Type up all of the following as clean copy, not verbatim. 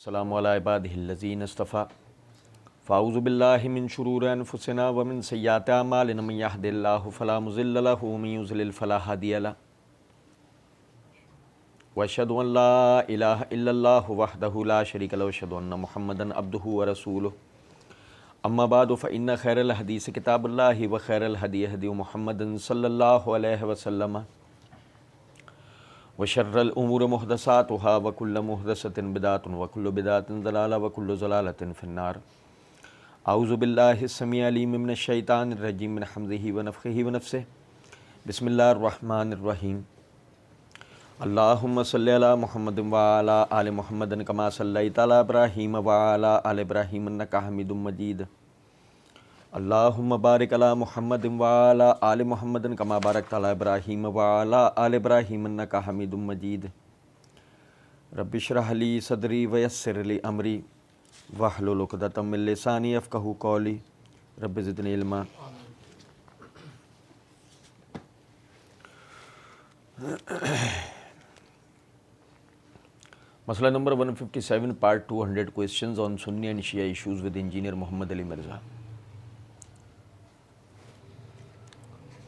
السلام علی عبادہ الذین اصطفیٰ فاعوذ باللہ من شرور انفسنا ومن سیئات اعمالنا من یہد اللہ فلا مضل لہ ومن یضلل فلا ہادی لہ واشہد ان لا الہ الا اللہ وحدہ لا شریک لہ واشہد ان محمدا عبدہ ورسولہ اما بعد فإن خیر الحدیث کتاب اللہ وخیر الہدی ہدی محمد صلی اللہ علیہ وسلم وشر الامور محدثاتها وكل محدثۃ بدعۃ وكل بدعۃ ضلالہ وكل ضلالۃ فی النار۔ اعوذ باللہ السمیع العلیم من الشیطان الرجیم من حمزہ ونفخہ ونفثہ۔ بسم اللہ الرحمن الرحیم۔ اللہم صلی علی محمد وعلی آل محمد کما صلیت علی ابراہیم وعلی آل ابراہیم انک حمید مجید۔ اللہم بارک علی محمد وعلی آل محمد کما بارکت علی ابراہیم وعلی آل ابراہیم انک حمید مجید۔ رب اشرح لی صدری ویسر لی امری واحلل عقدۃ من لسانی یفقہوا قولی رب زدنی علما۔ مسئلہ number 157 part 200 questions on Sunni and Shia issues with engineer محمد علی مرزا۔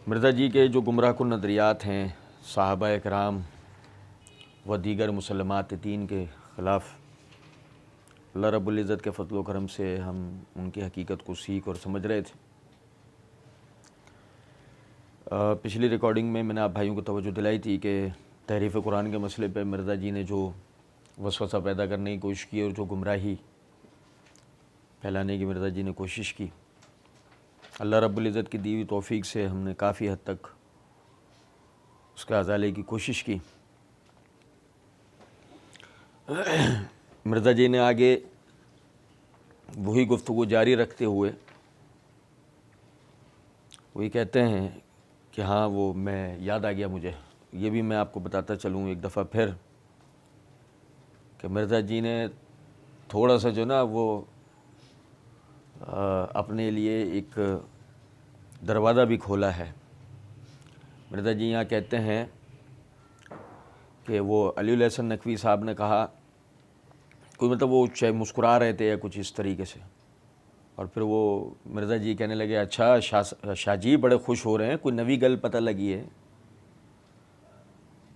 مرزا جی کے جو گمراہ کن نظریات ہیں صحابہ اکرام و دیگر مسلمات دین کے خلاف، اللہ رب العزت کے فضل و کرم سے ہم ان کی حقیقت کو سیکھ اور سمجھ رہے تھے۔ پچھلی ریکارڈنگ میں نے آپ بھائیوں کو توجہ دلائی تھی کہ تحریف قرآن کے مسئلے پہ مرزا جی نے جو وسوسہ پیدا کرنے کی کوشش کی اور جو گمراہی پھیلانے کی مرزا جی نے کوشش کی، اللہ رب العزت کی دی ہوئی توفیق سے ہم نے کافی حد تک اس کا ازالے کی کوشش کی۔ مرزا جی نے آگے وہی گفتگو جاری رکھتے ہوئے وہی کہتے ہیں کہ ہاں وہ میں یاد آ گیا مجھے، یہ بھی میں آپ کو بتاتا چلوں ایک دفعہ پھر کہ مرزا جی نے تھوڑا سا جو نا وہ اپنے لیے ایک دروازہ بھی کھولا ہے۔ مرزا جی یہاں کہتے ہیں کہ وہ علی الحسن نقوی صاحب نے کہا، کوئی مطلب وہ چاہے مسکرا رہے تھے یا کچھ اس طریقے سے، اور پھر وہ مرزا جی کہنے لگے اچھا شاہ جی بڑے خوش ہو رہے ہیں، کوئی نوی گل پتہ لگی ہے۔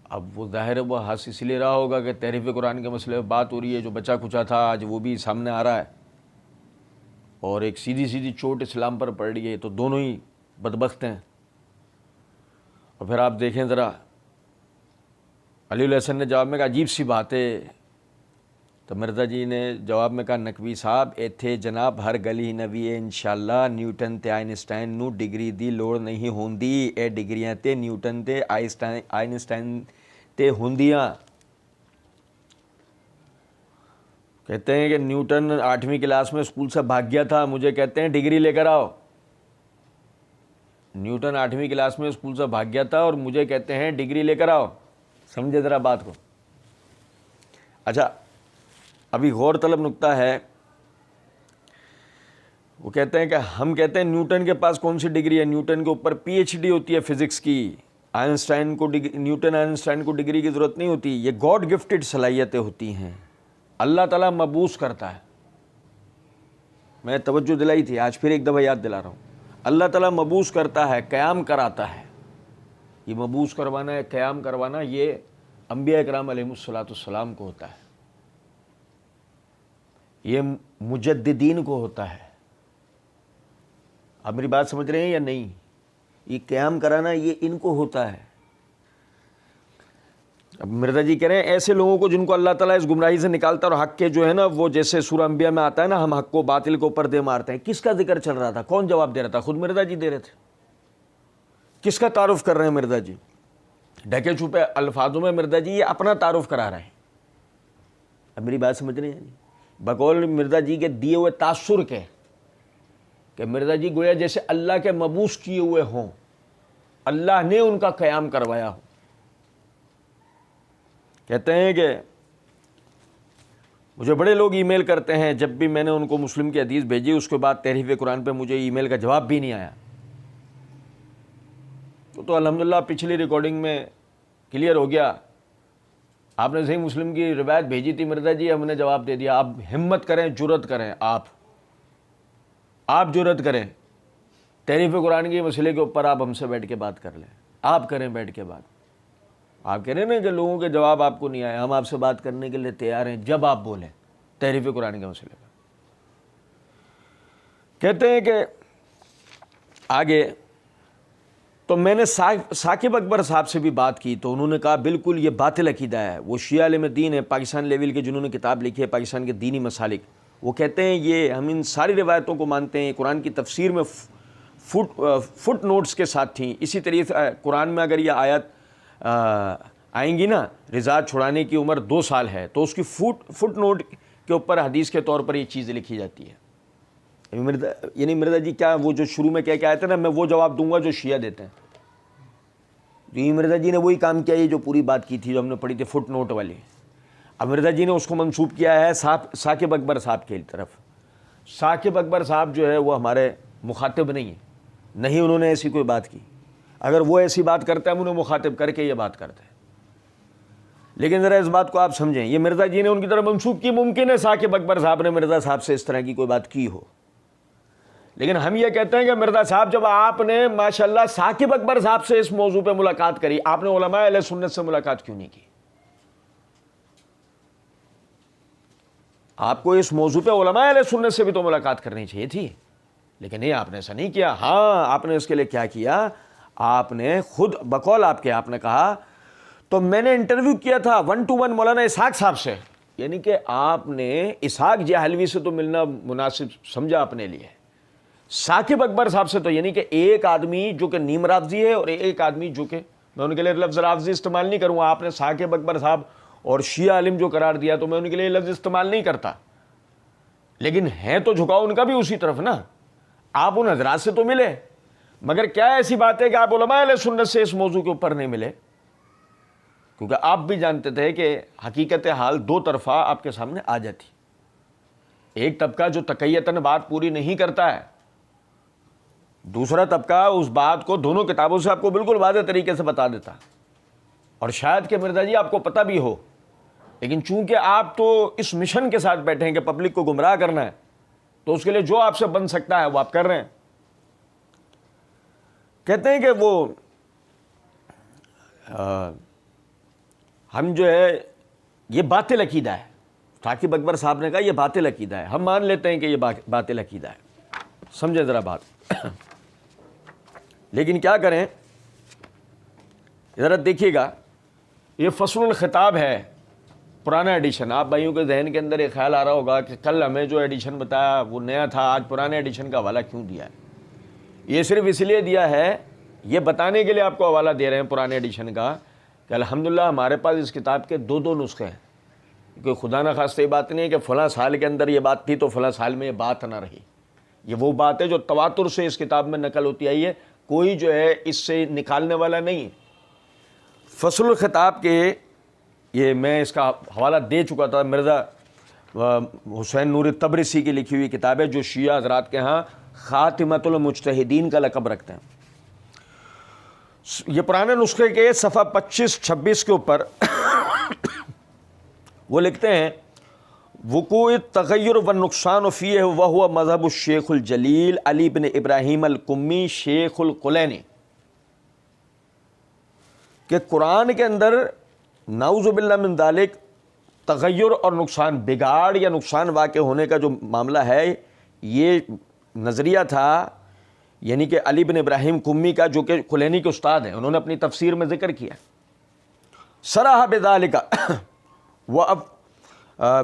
اب وہ ظاہر ہے وہ ہنس اس لیے رہا ہوگا کہ تحریف قرآن کے مسئلے میں بات ہو رہی ہے، جو بچا کچا تھا آج وہ بھی سامنے آ رہا ہے اور ایک سیدھی سیدھی چوٹ اسلام پر پڑ رہی ہے، تو دونوں ہی بدبخت ہیں۔ اور پھر آپ دیکھیں ذرا، علی الحسن نے جواب میں کہا عجیب سی بات ہے، تو مرزا جی نے جواب میں کہا نقوی صاحب ایتھے جناب ہر گلی نوی ہے انشاءاللہ، نیوٹن تے آئنسٹائن نو ڈگری دی لوڑ نہیں ہوندی، اے ڈگریاں تے نیوٹن تے آئنسٹائن تے ہوندیاں۔ کہتے ہیں کہ نیوٹن 8ویں کلاس میں اسکول سے بھاگ گیا تھا، مجھے کہتے ہیں ڈگری لے کر آؤ۔ نیوٹن 8ویں کلاس میں اسکول سے بھاگ گیا تھا اور مجھے کہتے ہیں ڈگری لے کر آؤ۔ سمجھے ذرا بات کو۔ اچھا ابھی غور طلب نکتہ ہے، وہ کہتے ہیں کہ ہم کہتے ہیں نیوٹن کے پاس کون سی ڈگری ہے، نیوٹن کے اوپر پی ایچ ڈی ہوتی ہے فزکس کی، نیوٹن آئنسٹائن کو ڈگری کی ضرورت نہیں ہوتی، یہ گاڈ گفٹڈ صلاحیتیں ہوتی ہیں، اللہ تعالیٰ مبعوث کرتا ہے۔ میں توجہ دلائی تھی، آج پھر ایک دفعہ یاد دلا رہا ہوں، اللہ تعالیٰ مبعوث کرتا ہے، قیام کراتا ہے۔ یہ مبعوث کروانا ہے، قیام کروانا، یہ انبیاء اکرام علیہم السلام کو ہوتا ہے، یہ مجددین کو ہوتا ہے۔ آپ میری بات سمجھ رہے ہیں یا نہیں؟ یہ قیام کرانا یہ ان کو ہوتا ہے۔ اب مرزا جی کہہ رہے ہیں ایسے لوگوں کو جن کو اللہ تعالیٰ اس گمراہی سے نکالتا اور حق کے جو ہے نا وہ جیسے سورہ انبیاء میں آتا ہے نا ہم حق کو باطل کو پردے مارتے ہیں، کس کا ذکر چل رہا تھا؟ کون جواب دے رہا تھا؟ خود مرزا جی دے رہے تھے۔ کس کا تعارف کر رہے ہیں مرزا جی؟ ڈھکے چھپے الفاظوں میں مرزا جی یہ اپنا تعارف کرا رہے ہیں۔ اب میری بات سمجھ رہے ہیں جی؟ بقول مرزا جی کے دیے ہوئے تاثر کے کہ مرزا جی گویا جیسے اللہ کے مبعوث کیے ہوئے ہوں، اللہ نے ان کا قیام کروایا ہو۔ کہتے ہیں کہ مجھے بڑے لوگ ای میل کرتے ہیں، جب بھی میں نے ان کو مسلم کی حدیث بھیجی اس کے بعد تحریف قرآن پہ مجھے ای میل کا جواب بھی نہیں آیا۔ تو الحمدللہ پچھلی ریکارڈنگ میں کلیئر ہو گیا، آپ نے صحیح مسلم کی روایت بھیجی تھی مرزا جی، ہم نے جواب دے دیا. آپ ہمت کریں، جرت کریں، آپ جرت کریں، تحریف قرآن کے مسئلے کے اوپر آپ ہم سے بیٹھ کے بات کر لیں. آپ کریں بیٹھ کے بات. آپ کہہ رہے ہیں نا کہ لوگوں کے جواب آپ کو نہیں آئے، ہم آپ سے بات کرنے کے لیے تیار ہیں جب آپ بولیں تحریف قرآن کے مسئلے پر. کہتے ہیں کہ آگے تو میں نے ثاقب اکبر صاحب سے بھی بات کی تو انہوں نے کہا بالکل یہ باطل عقیدہ ہے. وہ شیعہ عالم دین ہے پاکستان لیول کے، جنہوں نے کتاب لکھی ہے پاکستان کے دینی مسالک. وہ کہتے ہیں یہ ہم ان ساری روایتوں کو مانتے ہیں، قرآن کی تفسیر میں فٹ نوٹس کے ساتھ تھیں. اسی طریقے سے قرآن میں اگر یہ آیت آئیں گی نا، رضاعت چھڑانے کی عمر 2 سال ہے، تو اس کی فٹ نوٹ کے اوپر حدیث کے طور پر یہ چیزیں لکھی جاتی ہے. یعنی مرزا جی کیا وہ جو شروع میں کہہ کے آئے تھے نا، میں وہ جواب دوں گا جو شیعہ دیتے ہیں. یہ مرزا جی نے وہی کام کیا، یہ جو پوری بات کی تھی جو ہم نے پڑھی تھی فٹ نوٹ والی. اب مرزا جی نے اس کو منسوب کیا ہے ثاقب اکبر صاحب کی طرف. ثاقب اکبر صاحب جو ہے وہ ہمارے مخاطب نہیں ہیں، نہیں انہوں نے ایسی کوئی بات کی. اگر وہ ایسی بات کرتے ہیں ہم انہیں مخاطب کر کے یہ بات کرتے ہیں. لیکن ذرا اس بات کو آپ سمجھیں، یہ مرزا جی نے ان کی طرف منسوب کی. ممکن ہے ثاقب اکبر صاحب نے مرزا صاحب سے اس طرح کی کوئی بات کی ہو، لیکن ہم یہ کہتے ہیں کہ مرزا صاحب جب آپ نے ماشاءاللہ ثاقب اکبر صاحب سے اس موضوع پہ ملاقات کری، آپ نے علماء اہل سنت سے ملاقات کیوں نہیں کی؟ آپ کو اس موضوع پہ علماء اہل سنت سے بھی تو ملاقات کرنی چاہیے تھی، لیکن یہ آپ نے ایسا نہیں کیا. ہاں آپ نے اس کے لیے کیا کیا، آپ نے خود بقول آپ نے کہا تو میں نے انٹرویو کیا تھا 1 to 1 مولانا اسحاق صاحب سے. یعنی کہ آپ نے اسحاق جہلوی سے تو ملنا مناسب سمجھا اپنے لیے، ثاقب اکبر صاحب سے تو. یعنی کہ ایک آدمی جو کہ نیم رافضی ہے اور ایک آدمی جو کہ، میں ان کے لیے لفظ رافضی استعمال نہیں کروں گا، آپ نے ثاقب اکبر صاحب اور شیعہ عالم جو قرار دیا تو میں ان کے لیے لفظ استعمال نہیں کرتا، لیکن ہے تو جھکاؤ ان کا بھی اسی طرف نا. آپ ان حضرات سے تو ملے، مگر کیا ایسی بات ہے کہ آپ علماء اہل سنت سے اس موضوع کے اوپر نہیں ملے؟ کیونکہ آپ بھی جانتے تھے کہ حقیقت حال 2 طرفہ آپ کے سامنے آ جاتی. ایک طبقہ جو تقیتاً بات پوری نہیں کرتا ہے، دوسرا طبقہ اس بات کو دونوں کتابوں سے آپ کو بالکل واضح طریقے سے بتا دیتا. اور شاید کہ مرزا جی آپ کو پتہ بھی ہو، لیکن چونکہ آپ تو اس مشن کے ساتھ بیٹھے ہیں کہ پبلک کو گمراہ کرنا ہے، تو اس کے لیے جو آپ سے بن سکتا ہے وہ آپ کر رہے ہیں. کہتے ہیں کہ وہ ہم جو ہے یہ باطل عقیدہ ہے. ثاقب اکبر صاحب نے کہا یہ باطل عقیدہ ہے. ہم مان لیتے ہیں کہ یہ باطل عقیدہ ہے، سمجھے ذرا بات. لیکن کیا کریں، ذرا دیکھیے گا، یہ فصل الخطاب ہے پرانا ایڈیشن. آپ بھائیوں کے ذہن کے اندر یہ خیال آ رہا ہوگا کہ کل ہمیں جو ایڈیشن بتایا وہ نیا تھا، آج پرانے ایڈیشن کا حوالہ کیوں دیا ہے؟ یہ صرف اس لیے دیا ہے، یہ بتانے کے لیے آپ کو حوالہ دے رہے ہیں پرانے ایڈیشن کا کہ الحمدللہ ہمارے پاس اس کتاب کے 2 نسخے ہیں. کوئی خدا نہ خواستہ یہ بات نہیں ہے کہ فلاں سال کے اندر یہ بات تھی تو فلاں سال میں یہ بات نہ رہی. یہ وہ بات ہے جو تواتر سے اس کتاب میں نقل ہوتی آئی ہے، کوئی جو ہے اس سے نکالنے والا نہیں. فصل الخطاب کے یہ میں اس کا حوالہ دے چکا تھا، مرزا حسین نور تبرسی کی لکھی ہوئی کتاب ہے جو شیعہ حضرات کے ہاں خاتمۃ المجتہدین کا لقب رکھتے ہیں. یہ پرانے نسخے کے صفحہ 25-26 کے اوپر وہ لکھتے ہیں وقوع التغیر والنقصان فیہ وہو مذہب الشیخ الجلیل علی بن ابراہیم القمی شیخ القلینی، کہ قرآن کے اندر نعوذ باللہ من ذالک تغیر اور نقصان، بگاڑ یا نقصان واقع ہونے کا جو معاملہ ہے، یہ نظریہ تھا یعنی کہ علی بن ابراہیم قمی کا، جو کہ کلینی کے استاد ہیں. انہوں نے اپنی تفسیر میں ذکر کیا صرح بذالک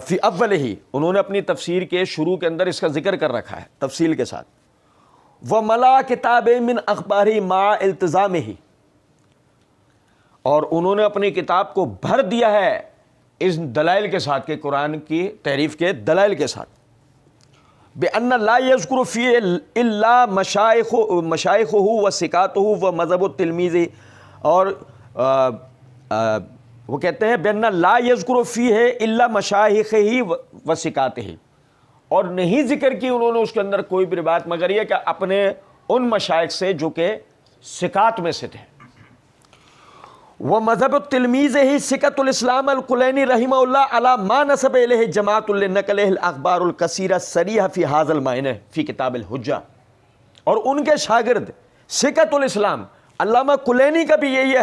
فی اولہ، انہوں نے اپنی تفسیر کے شروع کے اندر اس کا ذکر کر رکھا ہے تفصیل کے ساتھ. وملا کتاب من اخبارہ مع التزامہ، اور انہوں نے اپنی کتاب کو بھر دیا ہے اس دلائل کے ساتھ کہ قرآن کی تحریف کے دلائل کے ساتھ. بأن لا يذكر فيه الا مشائخه وثقاته ومذهب التلمیذ، اور وہ کہتے ہیں بأن لا يذكر فيه الا مشائخه وثقاته، اور نہیں ذکر کی انہوں نے اس کے اندر کوئی بھی روایت مگر یہ کہ اپنے ان مشائخ سے جو کہ ثقات میں سے تھے. وہ مذہب التلمیذ ہی سکت الاسلام الکلینی رحمہ اللہ علی ما نسب الیہ جماعت لنقلہ الاخبار الکثیرہ صریحہ فی ھذا المعنی فی کتاب الحجہ. اور ان کے شاگرد سکت الاسلام علامہ کلینی کا بھی یہی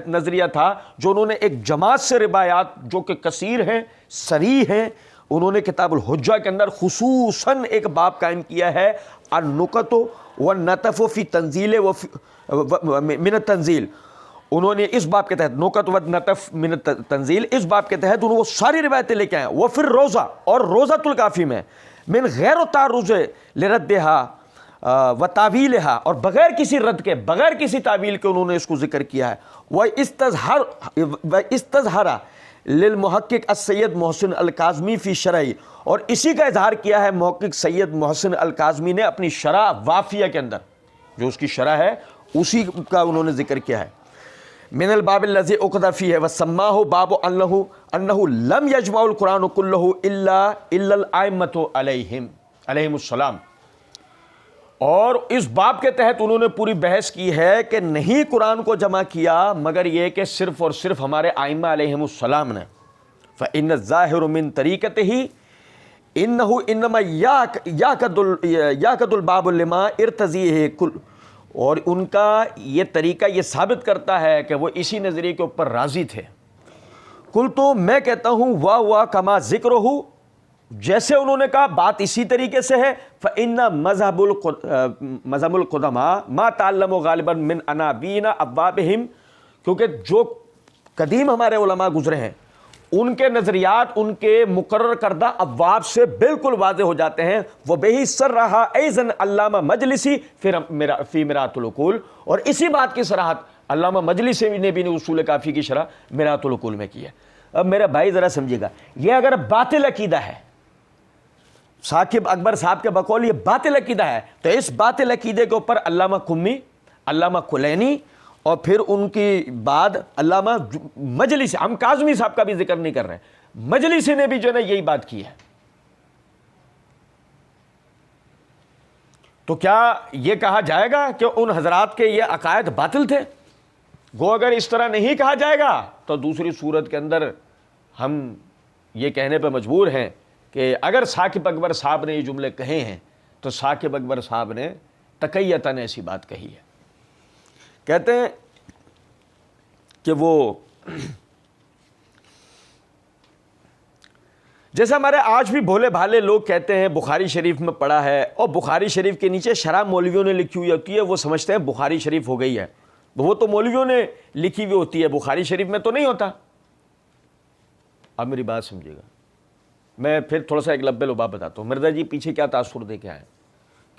نظریہ تھا، جو انہوں نے ایک جماعت سے روایات جو کہ کثیر ہیں، صریح ہیں، انہوں نے کتاب الحجہ کے اندر خصوصاً ایک باب قائم کیا ہے النکت والنطف فی تنزیل من التنزیل. انہوں نے اس باب کے تحت نکت والنطف من التنزیل، اس باب کے تحت انہوں وہ ساری روایتیں لے کے آئے. وہ پھر روزہ اور روزۃ الکافی میں من غیر تعرض لردھا و تعویلہا، اور بغیر کسی رد کے، بغیر کسی تعویل کے انہوں نے اس کو ذکر کیا ہے. وہ استظہر للمحقق السید محسن الکاظمی فی شرح، اور اسی کا اظہار کیا ہے محقق سید محسن الکاظمی نے اپنی شرح وافیہ کے اندر، جو اس کی شرح ہے اسی کا انہوں نے ذکر کیا ہے. من الباب الذی عقد فیہ وسماہ باب انہ لم یجمع القرآن کلہ الا الائمۃ علیہم السلام. اور اس باب کے تحت انہوں نے پوری بحث کی ہے کہ نہیں قرآن کو جمع کیا مگر یہ کہ صرف اور صرف ہمارے ائمہ علیہم السلام نے. فإن الظاہر من طریقتہ انہ انما یعقد الباب لما ارتضیہ کل، اور ان کا یہ طریقہ یہ ثابت کرتا ہے کہ وہ اسی نظریے کے اوپر راضی تھے. کل تو میں کہتا ہوں واہ کما ذکر ہو، جیسے انہوں نے کہا بات اسی طریقے سے ہے. فإن مذہب القدماء ما تعلموا غالبا من عناوین ابوابہم، کیونکہ جو قدیم ہمارے علماء گزرے ہیں ان کے نظریات ان کے مقرر کردہ ابواب سے بالکل واضح ہو جاتے ہیں. وہ بہی سر رہا ایزن علامہ مجلسی فی مرآۃ العقول، اور اسی بات کی صراحت علامہ مجلسی نے بھی اصول کافی کی شرح مرآۃ العقول میں کی ہے. اب میرا بھائی ذرا سمجھے گا، یہ اگر باطل عقیدہ ہے، ثاقب اکبر صاحب کے بقول یہ باطل عقیدہ ہے، تو اس باطل عقیدے کے اوپر علامہ قمی، علامہ کلینی، اور پھر ان کی بعد علامہ مجلسی، ہم کاظمی صاحب کا بھی ذکر نہیں کر رہے ہیں، مجلسی نے بھی جو ہے نا یہی بات کی ہے. تو کیا یہ کہا جائے گا کہ ان حضرات کے یہ عقائد باطل تھے؟ گو اگر اس طرح نہیں کہا جائے گا تو دوسری صورت کے اندر ہم یہ کہنے پہ مجبور ہیں کہ اگر ثاقب اکبر صاحب نے یہ جملے کہے ہیں تو ثاقب اکبر صاحب نے تقیتاً ایسی بات کہی ہے. کہتے ہیں کہ وہ جیسے ہمارے آج بھی بھولے بھالے لوگ کہتے ہیں بخاری شریف میں پڑھا ہے، اور بخاری شریف کے نیچے شرح مولویوں نے لکھی ہوئی ہوتی ہے، وہ سمجھتے ہیں بخاری شریف ہو گئی ہے. وہ تو مولویوں نے لکھی ہوئی ہوتی ہے، بخاری شریف میں تو نہیں ہوتا. اب میری بات سمجھیے گا، میں پھر تھوڑا سا ایک لبے لباب بتاتا ہوں. مرزا جی پیچھے کیا تاثر دے کے آئے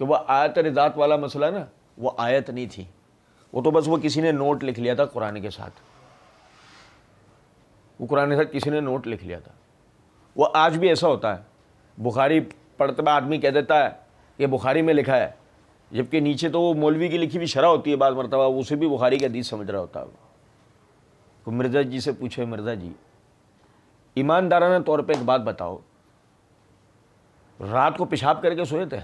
کہ وہ آیت رضات والا مسئلہ نا، وہ آیت نہیں تھی، وہ تو بس وہ کسی نے نوٹ لکھ لیا تھا قرآن کے ساتھ، وہ قرآن کے ساتھ کسی نے نوٹ لکھ لیا تھا. وہ آج بھی ایسا ہوتا ہے، بخاری پڑھتے ہوئے آدمی کہہ دیتا ہے کہ بخاری میں لکھا ہے، جبکہ نیچے تو وہ مولوی کی لکھی ہوئی شرح ہوتی ہے، بعض مرتبہ اسے بھی بخاری کی حدیث سمجھ رہا ہوتا ہے. تو مرزا جی سے پوچھے، مرزا جی ایماندارانہ طور پہ ایک بات بتاؤ، رات کو پیشاب کر کے سوئے تھے؟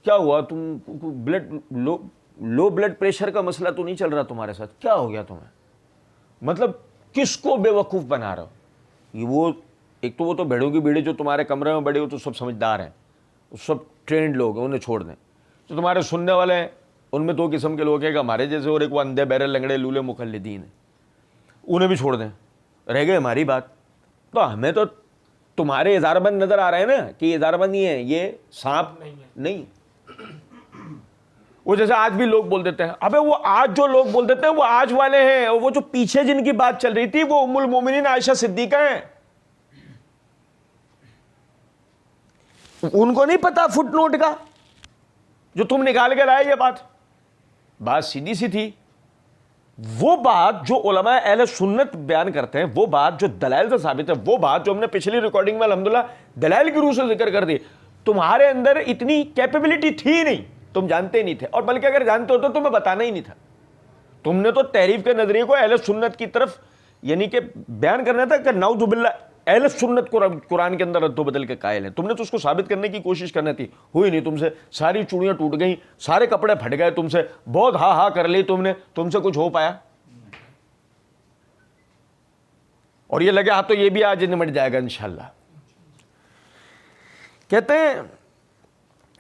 کیا ہوا؟ تم بلڈ لو بلڈ پریشر کا مسئلہ تو نہیں چل رہا تمہارے ساتھ؟ کیا ہو گیا تمہیں؟ مطلب کس کو بے وقوف بنا رہا ہو؟ یہ وہ ایک تو وہ تو بھیڑوں کی بھیڑیں جو تمہارے کمرے میں بڑے ہو تو سب سمجھدار ہیں، سب ٹرینڈ لوگ ہیں، انہیں چھوڑ دیں. جو تمہارے سننے والے ہیں ان میں دو قسم کے لوگ ہیں کہ ہمارے جیسے، اور ایک وہ اندھے بہرے لنگڑے لولے مقلدین ہیں، انہیں بھی چھوڑ دیں. رہ گئی ہماری بات. تو ہمیں تو تمہارے اظہار بند نظر آ رہے ہیں نا کہ یہ اظہار بند نہیں ہے، یہ سانپ نہیں. وہ جیسے آج بھی لوگ بول دیتے ہیں، ابے وہ آج جو لوگ بول دیتے ہیں وہ آج والے ہیں، وہ جو پیچھے جن کی بات چل رہی تھی وہ ام المومنین عائشہ صدیقہ ہیں. ان کو نہیں پتا فٹ نوٹ کا جو تم نکال کے لائے. یہ بات سیدھی سی تھی. وہ بات جو علماء اہل سنت بیان کرتے ہیں، وہ بات جو دلائل سے ثابت ہے، وہ بات جو ہم نے پچھلی ریکارڈنگ میں الحمدللہ دلائل کی روح سے ذکر کر دی. تمہارے اندر اتنی کیپیبلٹی تھی نہیں، تم جانتے نہیں تھے، اور بلکہ اگر جانتے ہو تو تمہیں بتانا ہی نہیں تھا. تم نے تو تحریف کے نظریے کو اہل سنت کی طرف یعنی کہ بیان کرنا تھا کہ نعوذ باللہ اہل سنت کو قرآن کے اندر رد و بدل کے قائل ہیں. تم نے تو اس کو ثابت کرنے کی کوشش کرنی تھی, ہوئی نہیں تم سے. ساری چوڑیاں ٹوٹ گئیں, سارے کپڑے پھٹ گئے تم سے, بہت ہا ہا کر لی تم نے, تم سے کچھ ہو پایا؟ اور یہ لگے ہاں تو یہ بھی آج نمٹ جائے گا انشاءاللہ. کہتے ہیں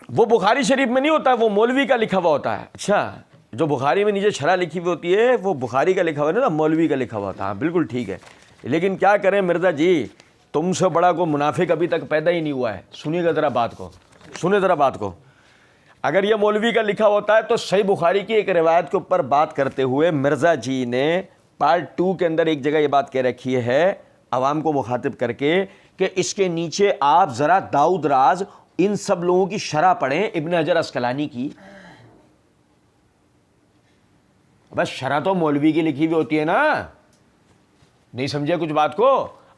وہ بخاری شریف میں نہیں ہوتا, وہ مولوی کا لکھا ہوا ہوتا ہے. اچھا, جو بخاری میں نیچے شرح لکھی ہوئی ہوتی ہے وہ بخاری کا لکھا ہوا ہے نا, مولوی کا لکھا ہوا ہوتا ہے. ہاں بالکل ٹھیک ہے, لیکن کیا کریں مرزا جی, تم سے بڑا کوئی منافق ابھی تک پیدا ہی نہیں ہوا ہے. سنیے گا ذرا بات کو, سنیں ذرا بات کو. اگر یہ مولوی کا لکھا ہوتا ہے تو صحیح بخاری کی ایک روایت کے اوپر بات کرتے ہوئے مرزا جی نے پارٹ 2 کے اندر ایک جگہ یہ بات کہہ رکھی ہے عوام کو مخاطب کر کے کہ اس کے نیچے آپ ذرا داؤد راز ان سب لوگوں کی شرح پڑھیں, ابن حجر عسقلانی کی. بس شرح تو مولوی کی لکھی ہوئی ہوتی ہے نا, نہیں سمجھے کچھ بات کو؟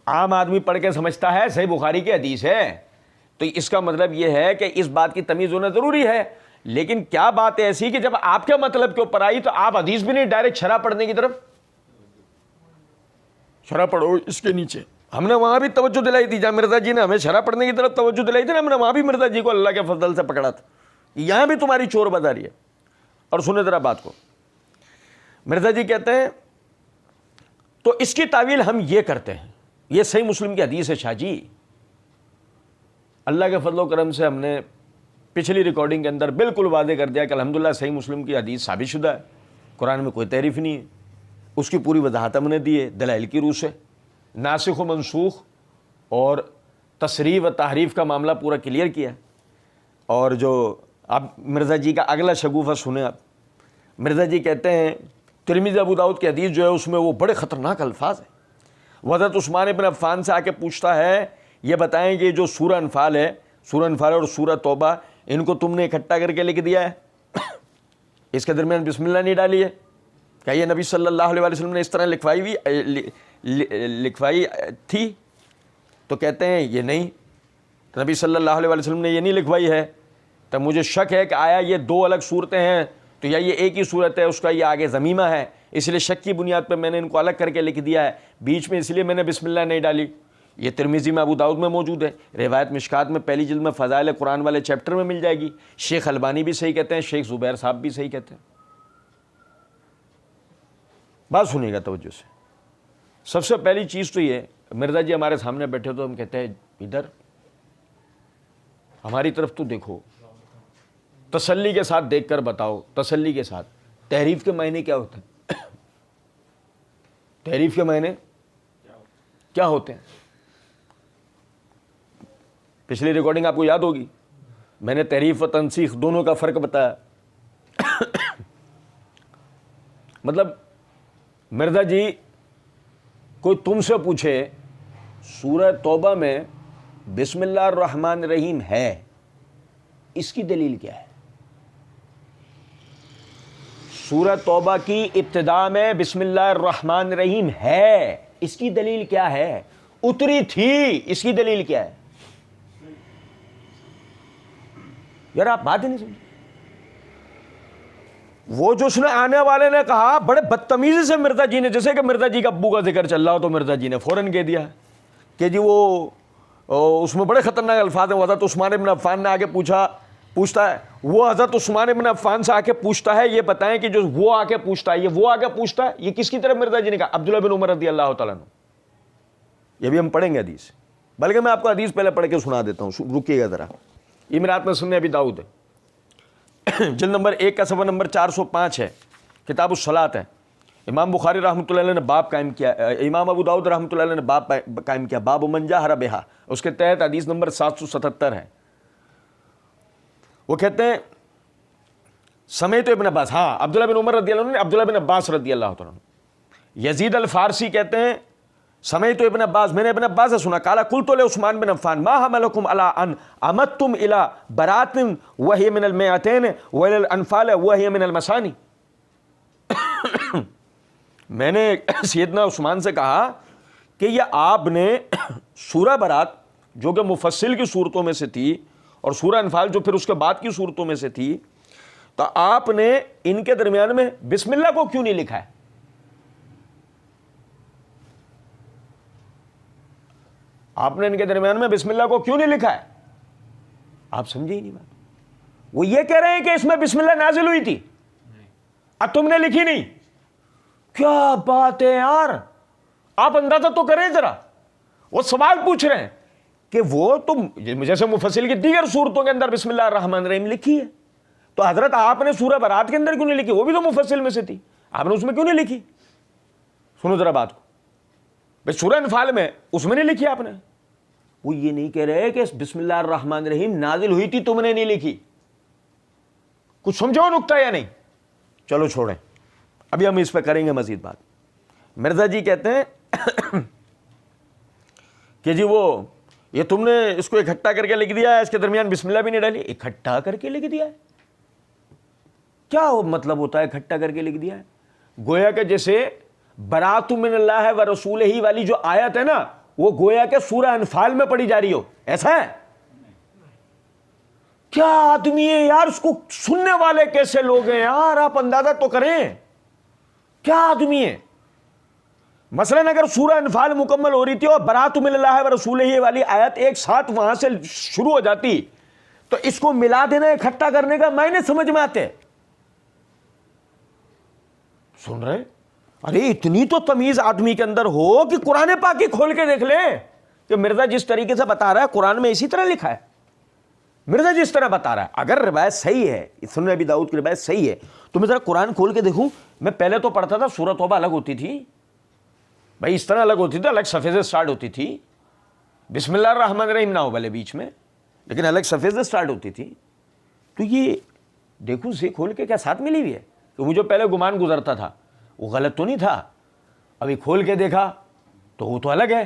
عام آدمی پڑھ کے سمجھتا ہے صحیح بخاری کی حدیث ہے, تو اس کا مطلب یہ ہے کہ اس بات کی تمیز ہونا ضروری ہے. لیکن کیا بات ہے ایسی کہ جب آپ کے مطلب کے اوپر آئی تو آپ حدیث بھی نہیں, ڈائریکٹ شرح پڑھنے کی طرف, شرح پڑھو اس کے نیچے. ہم نے وہاں بھی توجہ دلائی تھی, جہاں مرزا جی نے ہمیں شرح پڑھنے کی طرف توجہ دلائی تھی نا, ہم نے وہاں بھی مرزا جی کو اللہ کے فضل سے پکڑا تھا. یہاں بھی تمہاری چور بازاری ہے. اور سنیں ذرا بات کو. مرزا جی کہتے ہیں تو اس کی تعویل ہم یہ کرتے ہیں, یہ صحیح مسلم کی حدیث ہے شاہ جی. اللہ کے فضل و کرم سے ہم نے پچھلی ریکارڈنگ کے اندر بالکل واضح کر دیا کہ الحمدللہ صحیح مسلم کی حدیث ثابت شدہ ہے, قرآن میں کوئی تحریف نہیں ہے. اس کی پوری وضاحت ہم نے دی ہے دلائل کی روح سے, ناسخ و منسوخ اور تصریح و تحریف کا معاملہ پورا کلیئر کیا. اور جو اب مرزا جی کا اگلا شگوفہ سنیں آپ. مرزا جی کہتے ہیں ترمذی ابو داؤد کی حدیث جو ہے اس میں وہ بڑے خطرناک الفاظ ہیں. حضرت عثمان بن عفان سے آ کے پوچھتا ہے یہ بتائیں کہ جو سورہ انفال ہے, سورہ انفال اور سورہ توبہ, ان کو تم نے اکٹھا کر کے لکھ دیا ہے, اس کے درمیان بسم اللہ نہیں ڈالی ہے؟ کیا یہ نبی صلی اللہ علیہ وسلم نے اس طرح لکھوائی تھی؟ تو کہتے ہیں یہ نہیں, نبی صلی اللہ علیہ وسلم نے یہ نہیں لکھوائی ہے. تو مجھے شک ہے کہ آیا یہ 2 الگ صورتیں ہیں تو یا یہ ایک ہی صورت ہے, اس کا یہ آگے ضمیمہ ہے, اس لیے شک کی بنیاد پہ میں نے ان کو الگ کر کے لکھ دیا ہے بیچ میں, اس لیے میں نے بسم اللہ نہیں ڈالی. یہ ترمذی میں ابو داؤد میں موجود ہے, روایت مشکات میں پہلی جلد میں فضائل قرآن والے چیپٹر میں مل جائے گی. شیخ البانی بھی صحیح کہتے ہیں, شیخ زبیر صاحب بھی صحیح کہتے ہیں. بات سنیے گا توجہ سے. سب سے پہلی چیز تو یہ, مرزا جی ہمارے سامنے بیٹھے تو ہم کہتے ہیں ادھر ہماری طرف تو دیکھو, تسلی کے ساتھ دیکھ کر بتاؤ, تسلی کے ساتھ. تحریف کے معنی کیا ہوتے ہیں؟ تحریف کے معنی کیا ہوتے ہیں؟ پچھلی ریکارڈنگ آپ کو یاد ہوگی, میں نے تحریف و تنسیخ دونوں کا فرق بتایا. مطلب مرزا جی کوئی تم سے پوچھے سورہ توبہ میں بسم اللہ الرحمن الرحیم ہے, اس کی دلیل کیا ہے؟ سورہ توبہ کی ابتدا میں بسم اللہ الرحمن الرحیم ہے, اس کی دلیل کیا ہے؟ اتری تھی, اس کی دلیل کیا ہے؟ یار آپ بات ہی نہیں سمجھے. وہ جو اس نے آنے والے نے کہا بڑے بدتمیزی سے مرزا جی نے, جیسے کہ مرزا جی کا ابو کا ذکر چل رہا ہو تو مرزا جی نے فوراً کہہ دیا کہ جی وہ اس میں بڑے خطرناک الفاظ ہیں. حضرت عثمان بن عفان نے آگے پوچھتا ہے, وہ حضرت عثمان بن عفان سے آ کے پوچھتا ہے یہ بتائیں کہ جو وہ آ کے پوچھتا ہے, وہ آ کے پوچھتا ہے, یہ کس کی طرف مرزا جی نے کہا؟ عبداللہ بن عمر رضی اللہ تعالیٰ عنہ. یہ بھی ہم پڑھیں گے حدیث, بلکہ میں آپ کو حدیث پہلے پڑھ کے سنا دیتا ہوں, رکیے گا ذرا. یہ میرے ہاتھ میں سنن ابی داؤد ہے, جلد نمبر 1 کا صفحہ نمبر 405 ہے, کتاب الصلاۃ ہے. امام بخاری رحمۃ اللہ علیہ نے باب قائم کیا, امام ابو داؤد رحمۃ اللہ علیہ نے باب قائم کیا, باب من جہر بہا, اس کے تحت حدیث نمبر 777 ہے. وہ کہتے ہیں سمیت ابن عباس, ہاں عبداللہ بن عمر رضی اللہ عنہ نے عبداللہ بن عباس رضی اللہ عنہ. یزید الفارسی کہتے ہیں سمیت ابن عباس, میں نے ابن عباس سے سنا, قال قلت لعثمان بن عفان ما حملکم علی ان امدتم الی برات وہی من المئتین والی الانفال وہی من المثانی. میں نے سیدنا عثمان سے کہا کہ یہ آپ نے سورہ برات جو کہ مفصل کی صورتوں میں سے تھی اور سورہ انفال جو پھر اس کے بعد کی صورتوں میں سے تھی, تو آپ نے ان کے درمیان میں بسم اللہ کو کیوں نہیں لکھا ہے؟ آپ نے ان کے درمیان میں بسم اللہ کو کیوں نہیں لکھا ہے؟ آپ سمجھے ہی نہیں بات. وہ یہ کہہ رہے ہیں کہ اس میں بسم اللہ نازل ہوئی تھی، اب تم نے لکھی نہیں. کیا بات ہے یار، آپ اندازہ تو کریں ذرا. وہ سوال پوچھ رہے ہیں کہ وہ تم جیسے مفصل کی دیگر صورتوں کے اندر بسم اللہ الرحمن الرحیم لکھی ہے، تو حضرت آپ نے سورہ برات کے اندر کیوں نہیں لکھی؟ وہ بھی تو مفصل میں سے تھی، آپ نے اس میں کیوں نہیں لکھی؟ سنو ذرا بات کو بھائی، سورہ انفال میں اس میں نہیں لکھی آپ نے. وہ یہ نہیں کہہ رہے کہ بسم اللہ الرحمن الرحیم نازل ہوئی تھی تم نے نہیں لکھی. کچھ سمجھو نکتہ یا نہیں؟ چلو چھوڑیں، ابھی ہم اس پہ کریں گے مزید بات. مرزا جی کہتے ہیں کہ جی وہ یہ تم نے اس کو اکٹھا کر کے لکھ دیا ہے، اس کے درمیان بسم اللہ بھی نہیں ڈالی. اکٹھا کر کے لکھ دیا ہے؟ کیا مطلب ہوتا ہے اکٹھا کر کے لکھ دیا ہے؟ گویا کہ جیسے برات من اللہ و رسول ہی والی جو آیت ہے نا، وہ گویا کہ سورہ انفال میں پڑھی جا رہی ہو، ایسا ہے؟ کیا آدمی ہے یار، اس کو سننے والے کیسے لوگ ہیں یار، آپ اندازہ تو کریں کیا آدمی ہے. مثلا اگر سورہ انفال مکمل ہو رہی تھی اور برات من اللہ و رسول ہی والی آیت ایک ساتھ وہاں سے شروع ہو جاتی، تو اس کو ملا دینا، اکٹھا کرنے کا معنی سمجھ میں آتے. سن رہے؟ ارے اتنی تو تمیز آدمی کے اندر ہو کہ قرآن پاک ہی کھول کے دیکھ لے کہ مرزا جس طریقے سے بتا رہا ہے قرآن میں اسی طرح لکھا ہے. مرزا جس طرح بتا رہا ہے، اگر روایت صحیح ہے، سنن ابی داؤد کی روایت صحیح ہے، تو میں ذرا قرآن کھول کے دیکھوں. میں پہلے تو پڑھتا تھا سورہ توبہ الگ ہوتی تھی بھائی، اس طرح الگ ہوتی تھی، الگ صفحے سے سٹارٹ ہوتی تھی. بسم اللہ الرحمن الرحیم نہ ہو بھلے بیچ میں، لیکن الگ صفحے سے سٹارٹ ہوتی تھی. تو یہ دیکھوں سے کھول کے کیا ساتھ ملی ہوئی ہے کہ مجھے پہلے گمان گزرتا تھا وہ غلط تو نہیں تھا، ابھی کھول کے دیکھا تو وہ تو الگ ہے.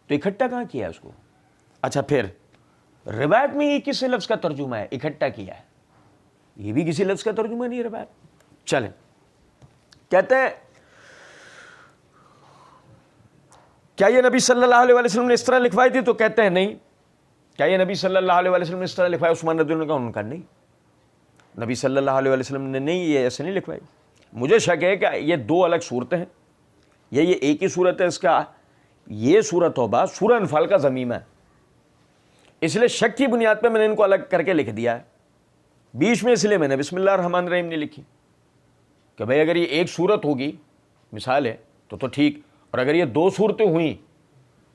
تو اکٹھا کہاں کیا ہے اس کو؟ اچھا پھر روایت میں یہ کس لفظ کا ترجمہ ہے اکٹھا کیا ہے؟ یہ بھی کسی لفظ کا ترجمہ نہیں ہے روایت. چلیں، کہتے ہیں کیا یہ نبی صلی اللہ علیہ وسلم نے اس طرح لکھوائی تھی؟ تو کہتے ہیں نہیں. کیا یہ نبی صلی اللہ علیہ وسلم نے اس طرح لکھوائی؟ عثمان رضی اللہ عنہ کا، ان کا نہیں. نبی صلی اللہ علیہ وسلم نے نہیں، یہ ایسے نہیں لکھوائی. مجھے شک ہے کہ یہ دو الگ صورتیں ہیں یا یہ ایک ہی صورت ہے. اس کا یہ سورہ توبہ سورہ انفال کا ضمیم ہے، اس لیے شک کی بنیاد پہ میں نے ان کو الگ کر کے لکھ دیا ہے. بیچ میں اس لیے میں نے بسم اللہ الرحمن الرحیم نہیں لکھی کہ بھئی اگر یہ ایک صورت ہوگی مثال ہے تو ٹھیک، اور اگر یہ دو صورتیں ہوئیں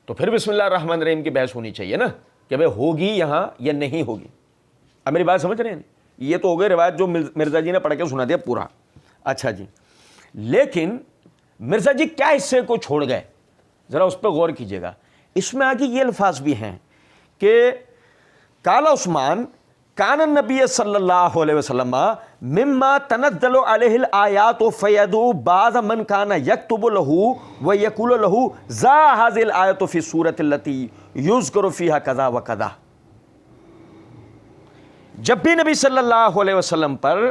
تو پھر بسم اللہ الرحمن الرحیم کی بحث ہونی چاہیے نا کہ بھئی ہوگی یہاں یا نہیں ہوگی. اب میری بات سمجھ رہے ہیں؟ یہ تو ہو گئی روایت جو مرزا جی نے پڑھ کے سنا دیا پورا. اچھا جی، لیکن مرزا جی کیا حصے کو چھوڑ گئے ذرا اس پہ غور کیجئے گا. اس میں آگے یہ الفاظ بھی ہیں کہ قال عثمان کان النبی صلی اللہ علیہ وسلم مما تنزل علیہ الآیات فیدعو بعض من کان یکتب له ویقول له ذا هذه الآیت فی السورۃ التي یذکر فیہا کذا وکذا. جب بھی نبی صلی اللہ علیہ وسلم پر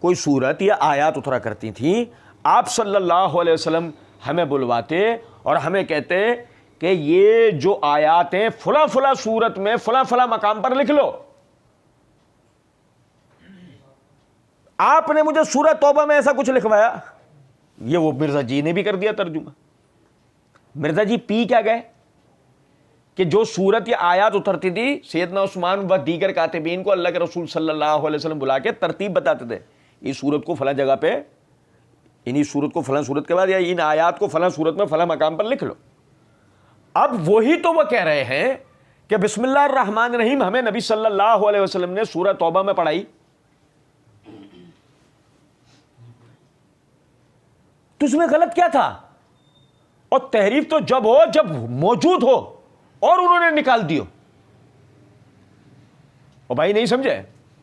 کوئی صورت یا آیات اترا کرتی تھیں، آپ صلی اللہ علیہ وسلم ہمیں بلواتے اور ہمیں کہتے کہ یہ جو آیات ہیں فلاں فلاں صورت میں فلاں فلاں مقام پر لکھ لو. آپ نے مجھے سورہ توبہ میں ایسا کچھ لکھوایا، یہ وہ مرزا جی نے بھی کر دیا ترجمہ. مرزا جی پی کیا گئے کہ جو صورت یا آیات اترتی تھی سیدنا عثمان و دیگر کاتبین کو اللہ کے رسول صلی اللہ علیہ وسلم بلا کے ترتیب بتاتے تھے، اس صورت کو فلاں جگہ پہ، انہی صورت کو فلاں صورت کے بعد، یا ان آیات کو فلاں صورت میں فلاں مقام پر لکھ لو. اب وہی تو وہ کہہ رہے ہیں کہ بسم اللہ الرحمن الرحیم ہمیں نبی صلی اللہ علیہ وسلم نے سورہ توبہ میں پڑھائی، تو اس میں غلط کیا تھا؟ اور تحریف تو جب ہو جب موجود ہو اور انہوں نے نکال دیو. اور بھائی نہیں سمجھے،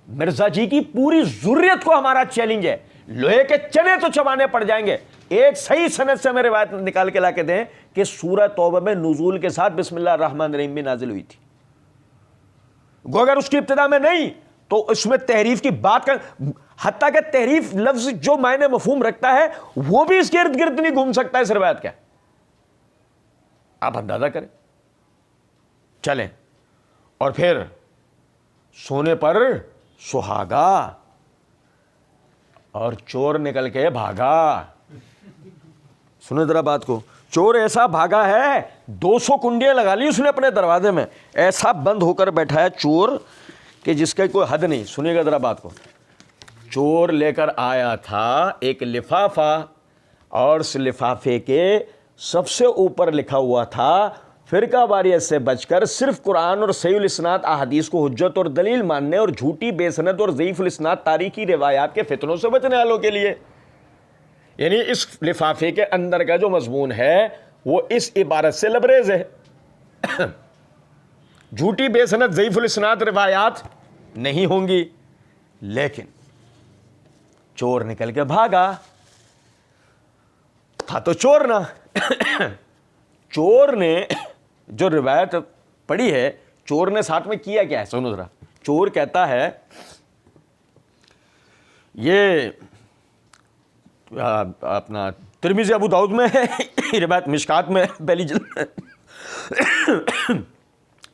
مرزا جی کی پوری ضروریت کو ہمارا چیلنج ہے، لوہے کے چنے تو چبانے پڑ جائیں گے، ایک صحیح سند سے ہمیں روایت نکال کے لا کے دیں کہ سورہ توبہ میں نزول کے ساتھ بسم اللہ الرحمن الرحیم میں نازل ہوئی تھی. گو اگر اس کی ابتدا میں نہیں تو اس میں تحریف کی بات کر، حتیٰ کہ تحریف لفظ جو معنی مفہوم رکھتا ہے وہ بھی اس کے ارد گرد نہیں گھوم سکتا اس روایت کا. آپ اندازہ کریں. چلیں، اور پھر سونے پر سہاگا اور چور نکل کے بھاگا. سنیں ذرا بات کو، چور ایسا بھاگا ہے 200 کنڈیاں لگا لی اس نے اپنے دروازے میں, ایسا بند ہو کر بیٹھا ہے چور کہ جس کا کوئی حد نہیں. سنیے گا ذرا بات کو. چور لے کر آیا تھا ایک لفافہ, اور اس لفافے کے سب سے اوپر لکھا ہوا تھا فرقہ واریت سے بچ کر صرف قرآن اور صحیح الاسناد احادیث کو حجت اور دلیل ماننے اور جھوٹی بے سند اور ضعیف الاسناد تاریخی روایات کے فتنوں سے بچنے والوں کے لیے. یعنی اس لفافے کے اندر کا جو مضمون ہے وہ اس عبارت سے لبریز ہے. جھوٹی بے سند ضعیف الاسناد روایات نہیں ہوں گی. لیکن چور نکل کے بھاگا, تھا تو چور نہ. چور نے جو روایت پڑھی ہے, چور نے ساتھ میں کیا کیا ہے سنو ذرا. چور کہتا ہے یہ اپنا ترمذی ابو داؤد میں ہے, روایت مشکات میں پہلی جلد میں.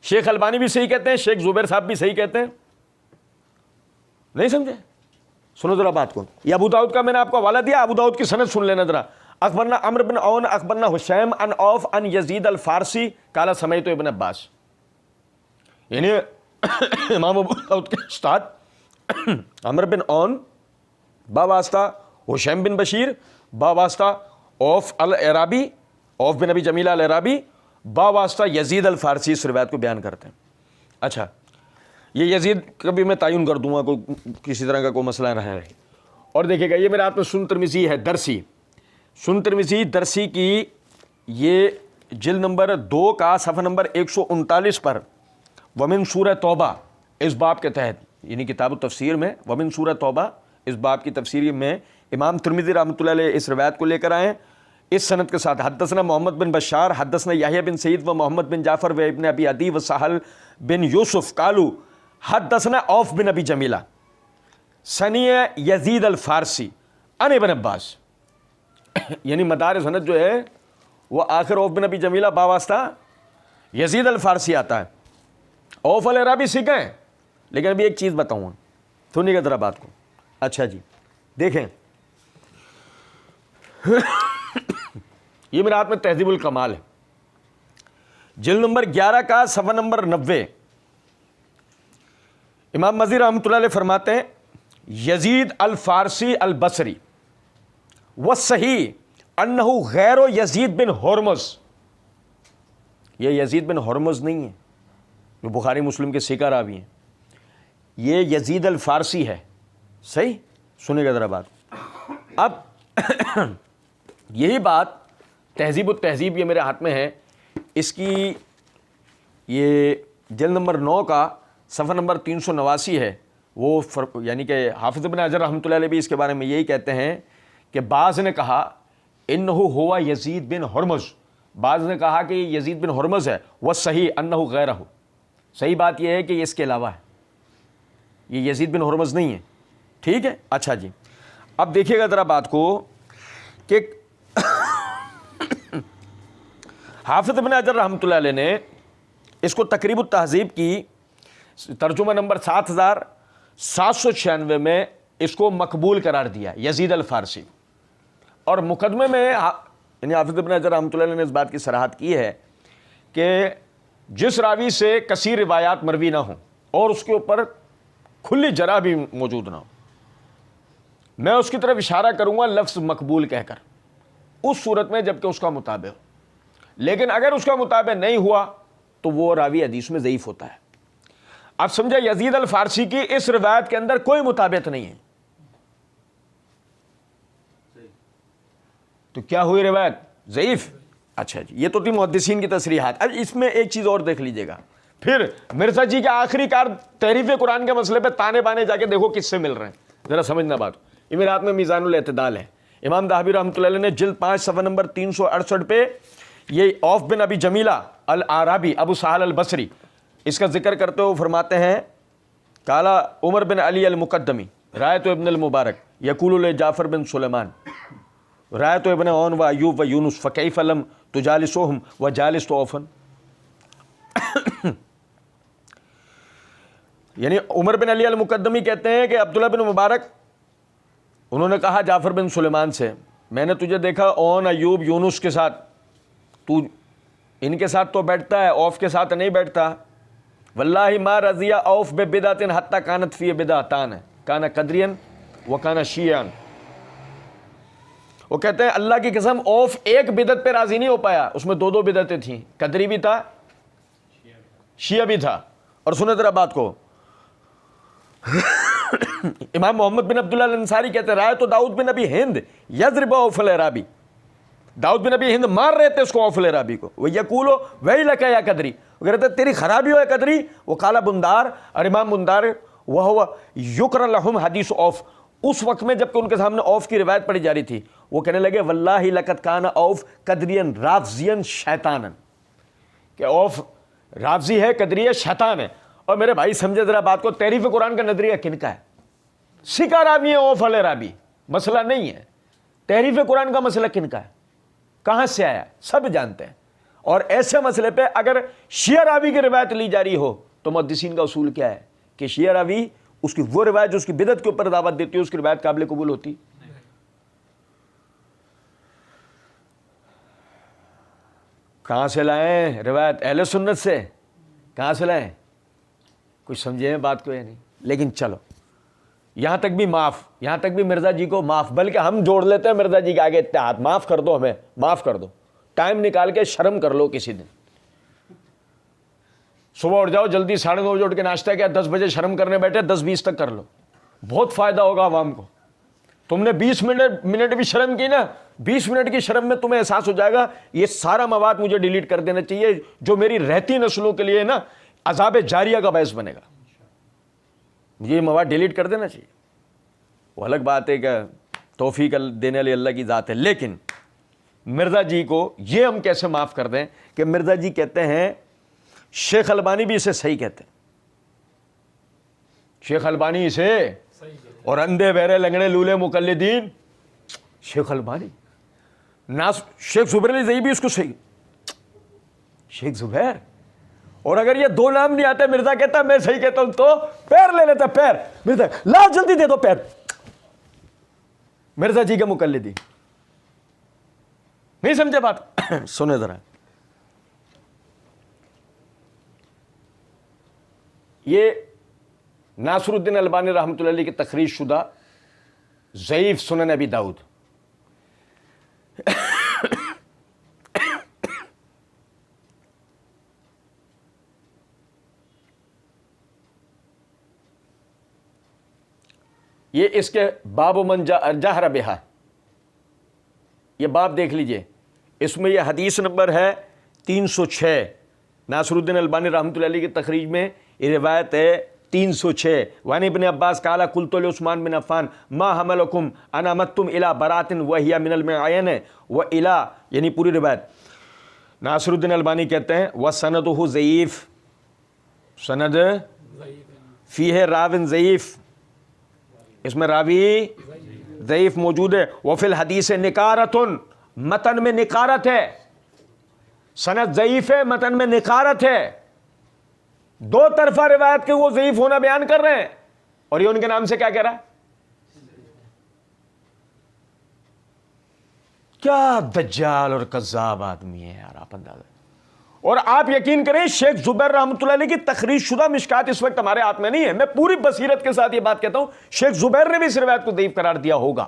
شیخ البانی بھی صحیح کہتے ہیں, شیخ زبیر صاحب بھی صحیح کہتے ہیں. نہیں سمجھے؟ سنو ذرا بات کو. یہ ابو داؤد کا میں نے آپ کو حوالہ دیا, ابو داؤد کی سند سن لینا ذرا. اخبرنا عمرو بن عون اخبرنا حشیم عن عوف عن یزید الفارسی قال سمعت ابن عباس. یعنی امام ابو داؤد کے استاد عمرو بن عون باواسطہ حشیم بن بشیر باواسطہ عوف العرابی, عوف بن ابی جمیلہ العرابی باواسطہ یزید الفارسی اس روایت کو بیان کرتے ہیں. اچھا, یہ یزید کبھی میں تعین کر دوں گا, کوئی کسی طرح کا کوئی مسئلہ نہ ہے. اور دیکھیے گا یہ میرے ہاتھ میں سنن ترمذی ہے درسی, سنن ترمذی درسی کی یہ جلد نمبر 2 کا صفحہ نمبر 139 پر ومن سورہ توبہ اس باب کے تحت, یعنی کتاب التفسیر میں ومن سورہ توبہ اس باب کی تفسیر میں امام ترمذی رحمۃ اللہ علیہ اس روایت کو لے کر آئے اس سند کے ساتھ. حدثنا محمد بن بشار حدثنا یحییٰ بن سعید و محمد بن جعفر و ابن ابی عدی و سہل بن یوسف قالوا حدثنا عوف بن ابی جمیلہ سنیہ یزید الفارسی عن ابن عباس. یعنی مدار سند جو ہے وہ آخر عوف بن ابی جمیلہ باواسطہ یزید الفارسی آتا ہے. عوف العرابی سیکھیں, لیکن ابھی ایک چیز بتاؤں, سنیے گا ذرا بات کو. اچھا جی دیکھیں, یہ میرے ہاتھ میں تہذیب الکمال ہے, جلد نمبر 11 کا صفحہ نمبر 90. امام مزی رحمۃ اللہ علیہ فرماتے ہیں یزید الفارسی البصری والصحیح انہ غیر یزید بن ہرمز. یہ یزید بن ہرمز نہیں ہے جو بخاری مسلم کے سیکہ راوی ہیں, یہ یزید الفارسی ہے. صحیح سنیں گا ذرا بات. اب یہی بات تہذیب التہذیب یہ میرے ہاتھ میں ہے, اس کی یہ جلد نمبر 9 کا صفحہ نمبر 389 ہے. وہ یعنی کہ حافظ ابن حجر رحمۃ اللہ علیہ بھی اس کے بارے میں یہی کہتے ہیں کہ بعض نے کہا انہ ہوا یزید بن ہرمز, بعض نے کہا کہ یہ یزید بن ہرمز ہے. وہ صحیح انہ غیرہ, صحیح بات یہ ہے کہ یہ اس کے علاوہ ہے, یہ یزید بن ہرمز نہیں ہے. ٹھیک ہے. اچھا جی اب دیکھیے گا ذرا بات کو کہ حافظ ابن حجر رحمۃ اللہ علیہ نے اس کو تقریب التہذیب کی ترجمہ نمبر 7796 میں اس کو مقبول قرار دیا یزید الفارسی. اور مقدمے میں یعنی حافظ ابن حجر رحمۃ اللہ علیہ نے اس بات کی صراحت کی ہے کہ جس راوی سے کثیر روایات مروی نہ ہوں اور اس کے اوپر کھلی جرح بھی موجود نہ ہو, میں اس کی طرف اشارہ کروں گا لفظ مقبول کہہ کر, اس صورت میں جبکہ اس کا مطابع ہو. لیکن اگر اس کا مطابع نہیں ہوا تو وہ راوی حدیث میں ضعیف ہوتا ہے. اب سمجھا, یزید الفارسی کی اس روایت کے اندر کوئی مطابعت نہیں ہے, تو کیا ہوئی روایت ضعیف. اچھا جی یہ تو تھی محدثین کی تصریحات. اب اس میں ایک چیز اور دیکھ لیجئے گا, پھر مرزا جی کے آخری کار تحریف قرآن کے مسئلے پہ تانے بانے جا کے دیکھو کس سے مل رہے ہیں, ذرا سمجھنا بات. یہ میرے ہاتھ میں میزان الاعتدال ہے, امام ذہبی رحمۃ اللہ علیہ نے جلد 5 صفحہ نمبر 368 پہ یہ عوف بن ابی جمیلہ العرابی ابو سہل البصری اس کا ذکر کرتے ہوئے فرماتے ہیں کالا عمر بن علی المقدمی رایت ابن المبارک یقول لجعفر بن سلیمان رایت ابن عون و ایوب و یونس فکیف لم تجالسوہم و جالست عوفا. یعنی عمر بن علی المقدمی کہتے ہیں کہ عبداللہ بن مبارک انہوں نے کہا جعفر بن سلیمان سے, میں نے تجھے دیکھا اون ایوب یونس کے ساتھ تو ان کے ساتھ تو بیٹھتا ہے، اوف کے ساتھ نہیں بیٹھتا. واللہ ما رضی اوف ببدعۃ حتی کانت فی بدعتان کان قدریاً وکان شیعان. وہ کہتے ہیں اللہ کی قسم اوف ایک بدعت پہ راضی نہیں ہو پایا، اس میں دو بدعتیں تھیں، قدری بھی تھا شیعہ بھی تھا. اور سنو ذرا بات کو، امام محمد بن عبداللہ الانصاری کہتے ہیں رایت داؤد بن ابی ہند یضرب اوف العرابی، داؤد بن ابی ہند مار رہے تھے اس کو اوف العرابی کو. وہ یقول ویلک یا قدری، وہ کہتے تیری خرابی ہو یا قدری. وہ قال بندار، اور امام بندار وہ یکر لہم حدیث اوف، اس وقت میں جب کہ ان کے سامنے اوف کی روایت پڑھی جا رہی تھی، وہ کہنے لگے واللہ لقد کان اوف قدریا رافضیا شیطانا، کہ اوف رافضی ہے، قدری ہے، شیطان ہے. اور میرے بھائی سمجھے ذرا بات کو، تحریف قرآن کا نظریہ کن کا ہے؟ سکا راوی ہے اوف العرابی، مسئلہ نہیں ہے. تحریف قرآن کا مسئلہ کن کا ہے، کہاں سے آیا، سب جانتے ہیں. اور ایسے مسئلے پہ اگر شیعہ راوی کی روایت لی جا رہی ہو تو محدثین کا اصول کیا ہے کہ شیعہ راوی اس کی وہ روایت جو اس کی بدعت کے اوپر دعوت دیتی ہے اس کی روایت قابل قبول ہوتی. کہاں سے لائیں روایت؟ اہل سنت سے. کہاں سے لائیں؟ کچھ سمجھے ہیں بات کو یا نہیں؟ لیکن چلو یہاں تک بھی معاف، یہاں تک بھی مرزا جی کو معاف، بلکہ ہم جوڑ لیتے ہیں مرزا جی کے آگے اتحاد، معاف کر دو، ہمیں معاف کر دو. ٹائم نکال کے شرم کر لو کسی دن. صبح اٹھ جاؤ جلدی، 9:30 بجے اٹھ کے ناشتہ کیا، 10 بجے شرم کرنے بیٹھے، 10-20 تک کر لو، بہت فائدہ ہوگا عوام کو. تم نے 20 منٹ بھی شرم کی نا، 20 منٹ کی شرم میں تمہیں احساس ہو جائے گا یہ سارا مواد مجھے ڈیلیٹ کر دینا چاہیے جو میری رہتی نسلوں کے لیے نا عذاب جاریہ کا باعث بنے گا. مجھے یہ مواد ڈیلیٹ کر دینا چاہیے. وہ الگ بات ہے کہ توفیق دینے والی اللہ کی ذات ہے. لیکن مرزا جی کو یہ ہم کیسے معاف کر دیں کہ مرزا جی کہتے ہیں، شیخ البانی بھی اسے صحیح کہتے ہیں، شیخ البانی اسے، اور اندھے بہرے لنگڑے لولے مقلدین شیخ البانی، شیخ زبیر علی زئی بھی اس کو صحیح، شیخ زبیر. اور اگر یہ دو نام نہیں آتے، مرزا کہتا میں صحیح کہتا ہوں، تو پیر لے لیتا، پیر. مرزا لا جلدی دے دو پیر. مرزا جی کے مقلدی نہیں سمجھے بات. سنیں ذرا، یہ ناصر الدین البانی رحمۃ اللہ علیہ کی تخریج شدہ ضعیف سنن ابی داؤد، یہ اس کے باب من جہر بہا، یہ باب دیکھ لیجئے، اس میں یہ حدیث نمبر ہے 306. ناصر الدین البانی رحمۃ اللہ علیہ کی تخریج میں یہ روایت ہے 306. وعن ابن عباس قال قلت لعثمان بن عفان ما حملکم ان امتم الی برات وهي من المعین و الی، یعنی پوری روایت. ناصر الدین البانی کہتے ہیں وسندہ ضعیف، سند فیہ راو ضعیف، اس میں راوی ضعیف موجود ہے. وفی الحدیث نکارۃ، متن میں نکارت ہے، سند ضعیف ہے، متن میں نکارت ہے. دو طرفہ روایت کے وہ ضعیف ہونا بیان کر رہے ہیں، اور یہ ان کے نام سے کیا کہہ رہا ہے؟ کیا دجال اور کذاب آدمی ہے یار، آپ اندازہ. اور آپ یقین کریں شیخ زبیر رحمۃ اللہ علیہ کی تخریج شدہ مشکات اس وقت ہمارے ہاتھ میں نہیں ہے. میں پوری بصیرت کے ساتھ یہ بات کہتا ہوں، شیخ زبیر نے بھی اس روایت کو ضعیف قرار دیا ہوگا،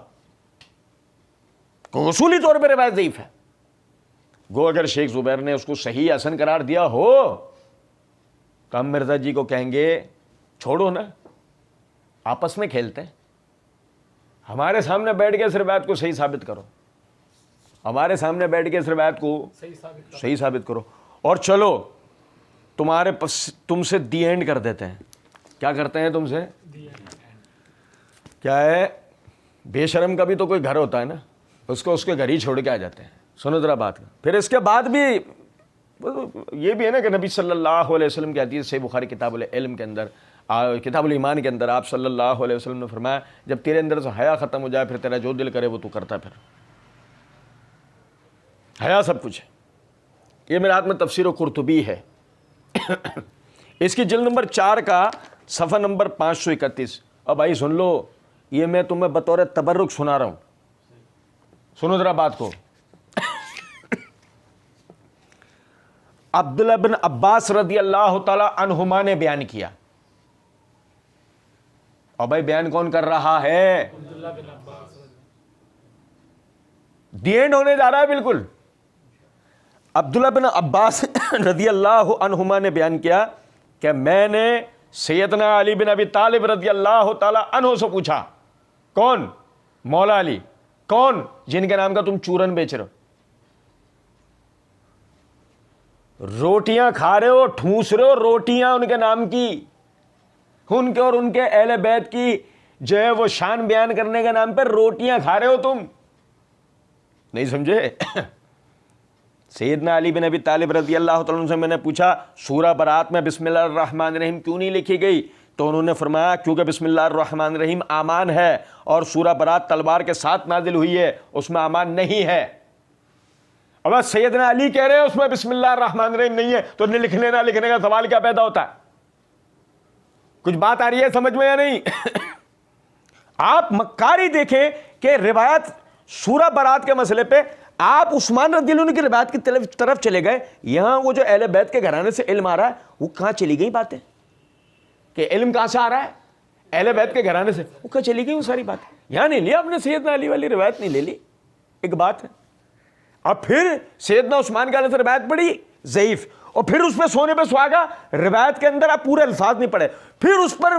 اصولی طور پہ روایت ضعیف ہے. گو اگر شیخ زبیر نے اس کو صحیح حسن قرار دیا ہو تو ہم مرزا جی کو کہیں گے چھوڑو نا، آپس میں کھیلتے ہیں، ہمارے سامنے بیٹھ کے اس روایت کو صحیح ثابت کرو، ہمارے سامنے بیٹھ کے اس روایت کو صحیح ثابت کرو. اور چلو تم سے دی اینڈ کر دیتے ہیں. کیا کرتے ہیں تم سے؟ کیا ہے، بے شرم کا بھی تو کوئی گھر ہوتا ہے نا، اس کو اس کے گھر ہی چھوڑ کے آ جاتے ہیں. سنو ذرا بات کا. پھر اس کے بعد بھی یہ بھی ہے نا کہ نبی صلی اللہ علیہ وسلم کی حدیث صحیح بخاری کتاب العلم کے اندر، کتاب الایمان کے اندر آپ صلی اللہ علیہ وسلم نے فرمایا جب تیرے اندر سے حیا ختم ہو جائے پھر تیرا جو دل کرے وہ تو کرتا. پھر حیا سب کچھ ہے. یہ میرے ہاتھ میں تفسیر قرطبی ہے، اس کی جلد نمبر 4 کا صفحہ نمبر 531. اور بھائی سن لو، یہ میں تمہیں بطور تبرک سنا رہا ہوں، سنو ذرا بات کو. عبداللہ بن عباس رضی اللہ تعالی عنہما نے بیان کیا. اور بھائی بیان کون کر رہا ہے؟ دی اینڈ ہونے جا رہا ہے بالکل. عبداللہ بن عباس رضی اللہ عنہما نے بیان کیا کہ میں نے سیدنا علی بن ابی طالب رضی اللہ تعالی عنہ سے پوچھا. کون؟ مولا علی. کون؟ جن کے نام کا تم چورن بیچ رہے ہو. روٹیاں کھا رہے ہو, ٹھوس رہے ہو روٹیاں ان کے نام کی, ان کے اور ان کے اہل بیت کی جو ہے وہ شان بیان کرنے کے نام پر روٹیاں کھا رہے ہو تم. نہیں سمجھے؟ سیدنا علی بن ابی طالب رضی اللہ تعالیٰ عنہ سے میں نے پوچھا سورہ برات میں بسم اللہ الرحمن الرحیم کیوں نہیں لکھی گئی؟ تو انہوں نے فرمایا کیونکہ بسم اللہ الرحمن الرحیم امان ہے اور سورہ برات تلوار کے ساتھ نازل ہوئی ہے, اس میں امان نہیں ہے. اب سیدنا علی کہہ رہے ہیں اس میں بسم اللہ الرحمن الرحیم نہیں ہے, تو لکھنے نہ لکھنے کا سوال کیا پیدا ہوتا ہے؟ کچھ بات آ رہی ہے سمجھ میں یا نہیں؟ آپ مکاری دیکھیں کہ روایت سورہ برات کے مسئلے پہ آپ عثمان رضی اللہ عنہ کی روایت کی طرف چلے گئے. یہاں وہ جو اہل بیت کے گھرانے سے علم آ رہا ہے وہ کہاں چلی گئی باتیں؟ کہ علم کہاں سے آ رہا ہے؟ اہل بیت کے گھرانے سے. وہ کہاں چلی گئی وہ ساری باتیں؟ یہاں نہیں لیا آپ نے, سیدنا علی والی روایت نہیں لے لی. ایک بات ہے. اب پھر سیدنا عثمان کے حوالے سے روایت پڑھی ضعیف, اور پھر اس پہ سونے پہ سہاگا روایت کے اندر آپ پورے الفاظ نہیں پڑھے, پھر اس پر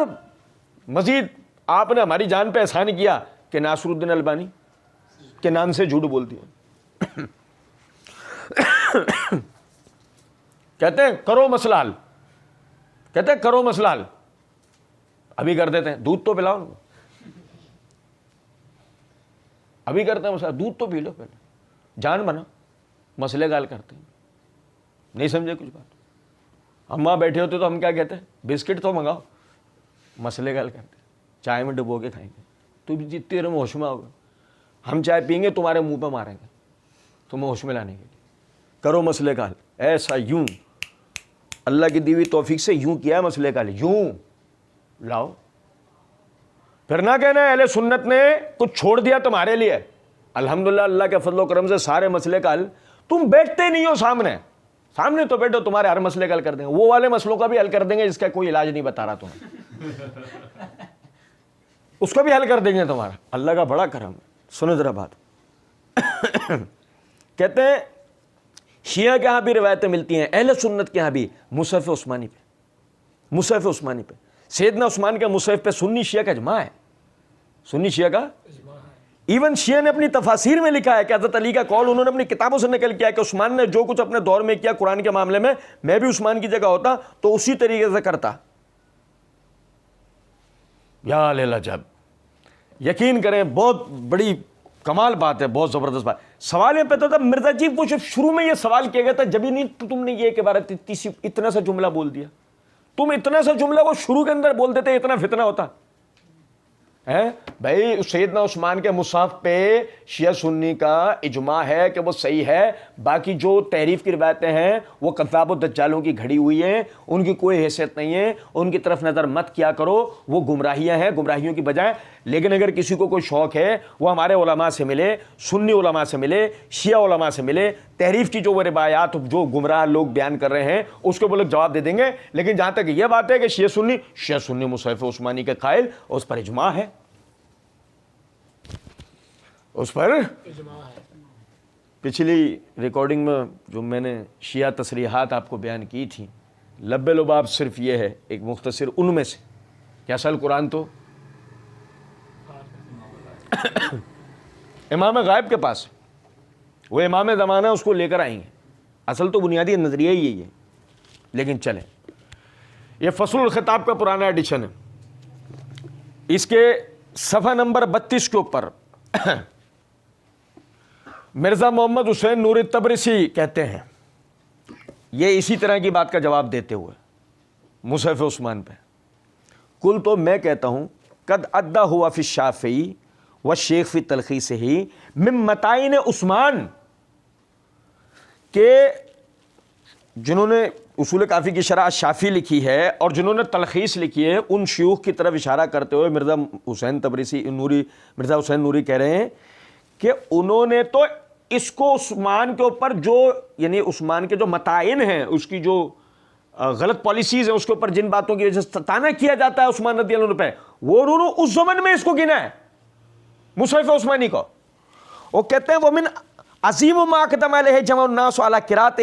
مزید آپ نے ہماری جان پہ احسان کیا کہ ناصر الدین البانی کے نام سے جھوٹ بول دیا. کہتے ہیں کرو مسئلہ حل, کہتے ہیں کرو مسئلہ حل. ابھی کر دیتے ہیں, دودھ تو پلاؤ ان کو. ابھی کرتے ہیں مسئلہ, دودھ تو پی لو پہلے, جان بنا, مسئلے کا حل کرتے ہیں. نہیں سمجھے کچھ بات؟ ہم وہاں بیٹھے ہوتے تو ہم کیا کہتے ہیں؟ بسکٹ تو منگاؤ, مسئلے کا حل کرتے ہیں, چائے میں ڈبو کے کھائیں گے. تو جتنی دیر میں ہوش میں ہوگا, ہم چائے پئیں گے تمہارے منہ پہ ماریں گے تمہیں ہوش میں لانے کے لیے. کرو مسئلے کا حل, ایسا یوں اللہ کی دی ہوئی توفیق سے یوں کیا ہے مسئلے کا حل, یوں لاؤ. پھر نہ کہنا اہل سنت نے کچھ چھوڑ دیا تمہارے لیے. الحمدللہ اللہ کے فضل و کرم سے سارے مسئلے کا حل, تم بیٹھتے نہیں ہو سامنے, سامنے تو بیٹھو تمہارے ہر مسئلے کا حل کر دیں گے. وہ والے مسئلوں کا بھی حل کر دیں گے جس کا کوئی علاج نہیں بتا رہا تمہیں, اس کو بھی حل کر دیں گے تمہارا. اللہ کا بڑا کرم. سنو ذرا بات. کہتے ہیں شیعہ کے ہاں بھی روایتیں ملتی ہیں, اہل سنت کے ہاں بھی مصحف عثمانی پہ, مصحف عثمانی پہ سیدنا عثمان کے مصحف پہ سنی شیعہ کا اجماع ہے, سنی شیعہ کا. ایون شیعہ نے اپنی تفاسیر میں لکھا ہے کہ حضرت علی کا قول انہوں نے اپنی کتابوں سے نقل کیا کہ عثمان نے جو کچھ اپنے دور میں کیا قرآن کے معاملے میں بھی عثمان کی جگہ ہوتا تو اسی طریقے سے کرتا. یا لعجب, یقین کریں بہت بڑی کمال بات ہے, بہت زبردست بات. سوال یہ پیدا تھا مرزا جی وہ جب شروع میں یہ سوال کیا گیا تھا جبھی نہیں تو تم نے یہ کہ بارہ اتنا سا جملہ بول دیا, تم اتنا سا جملہ وہ شروع کے اندر بول دیتے اتنا فتنہ ہوتا ہے. بھائی سیدنا عثمان کے مصحف پہ شیعہ سنی کا اجماع ہے کہ وہ صحیح ہے. باقی جو تحریف کی روایتیں ہیں وہ کذاب و دجالوں کی گھڑی ہوئی ہیں, ان کی کوئی حیثیت نہیں ہے, ان کی طرف نظر مت کیا کرو, وہ گمراہیاں ہیں, گمراہیوں کی بجائے. لیکن اگر کسی کو کوئی شوق ہے وہ ہمارے علماء سے ملے, سنی علماء سے ملے, شیعہ علماء سے ملے, تحریف کی جو وہ روایات جو گمراہ لوگ بیان کر رہے ہیں اس کو وہ لوگ جواب دے دیں گے. لیکن جہاں تک یہ بات ہے کہ شیعہ سنی مصحف عثمانی کے قائل, اس پر اجماع ہے, اس پر پچھلی ریکارڈنگ میں جو میں نے شیعہ تصریحات آپ کو بیان کی تھی, لب لباب صرف یہ ہے ایک مختصر ان میں سے کہ اصل قرآن تو امام غائب کے پاس, وہ امام زمانہ اس کو لے کر آئیں گے. اصل تو بنیادی نظریہ ہی یہی ہے. لیکن چلیں, یہ فصل الخطاب کا پرانا ایڈیشن ہے, اس کے صفحہ نمبر 32 کے اوپر مرزا محمد حسین نوری تبرسی کہتے ہیں, یہ اسی طرح کی بات کا جواب دیتے ہوئے مصحف عثمان پہ, کل تو میں کہتا ہوں قد ادا ہوا فی الشافعی و شیخ فی تلخیص ہی من متائن عثمان, کہ جنہوں نے اصول کافی کی شرح شافی لکھی ہے اور جنہوں نے تلخیص لکھی ہے ان شیوخ کی طرف اشارہ کرتے ہوئے مرزا حسین تبریسی نوری, مرزا حسین نوری کہہ رہے ہیں کہ انہوں نے تو اس کو عثمان کے اوپر جو یعنی عثمان کے جو متائن ہیں، اس کی جو غلط پالیسیز ہیں، اس کے اوپر جن باتوں کی وجہ سے تانا کیا جاتا ہے عثمان رضی اللہ عنہ پہ، وہ انہوں نے اس زمن میں اس کو گنا ہے مصحف عثمانی کو. وہ کہتے ہیں ومن عظیم ما قدم علیہ جمع الناس علی قراءتہ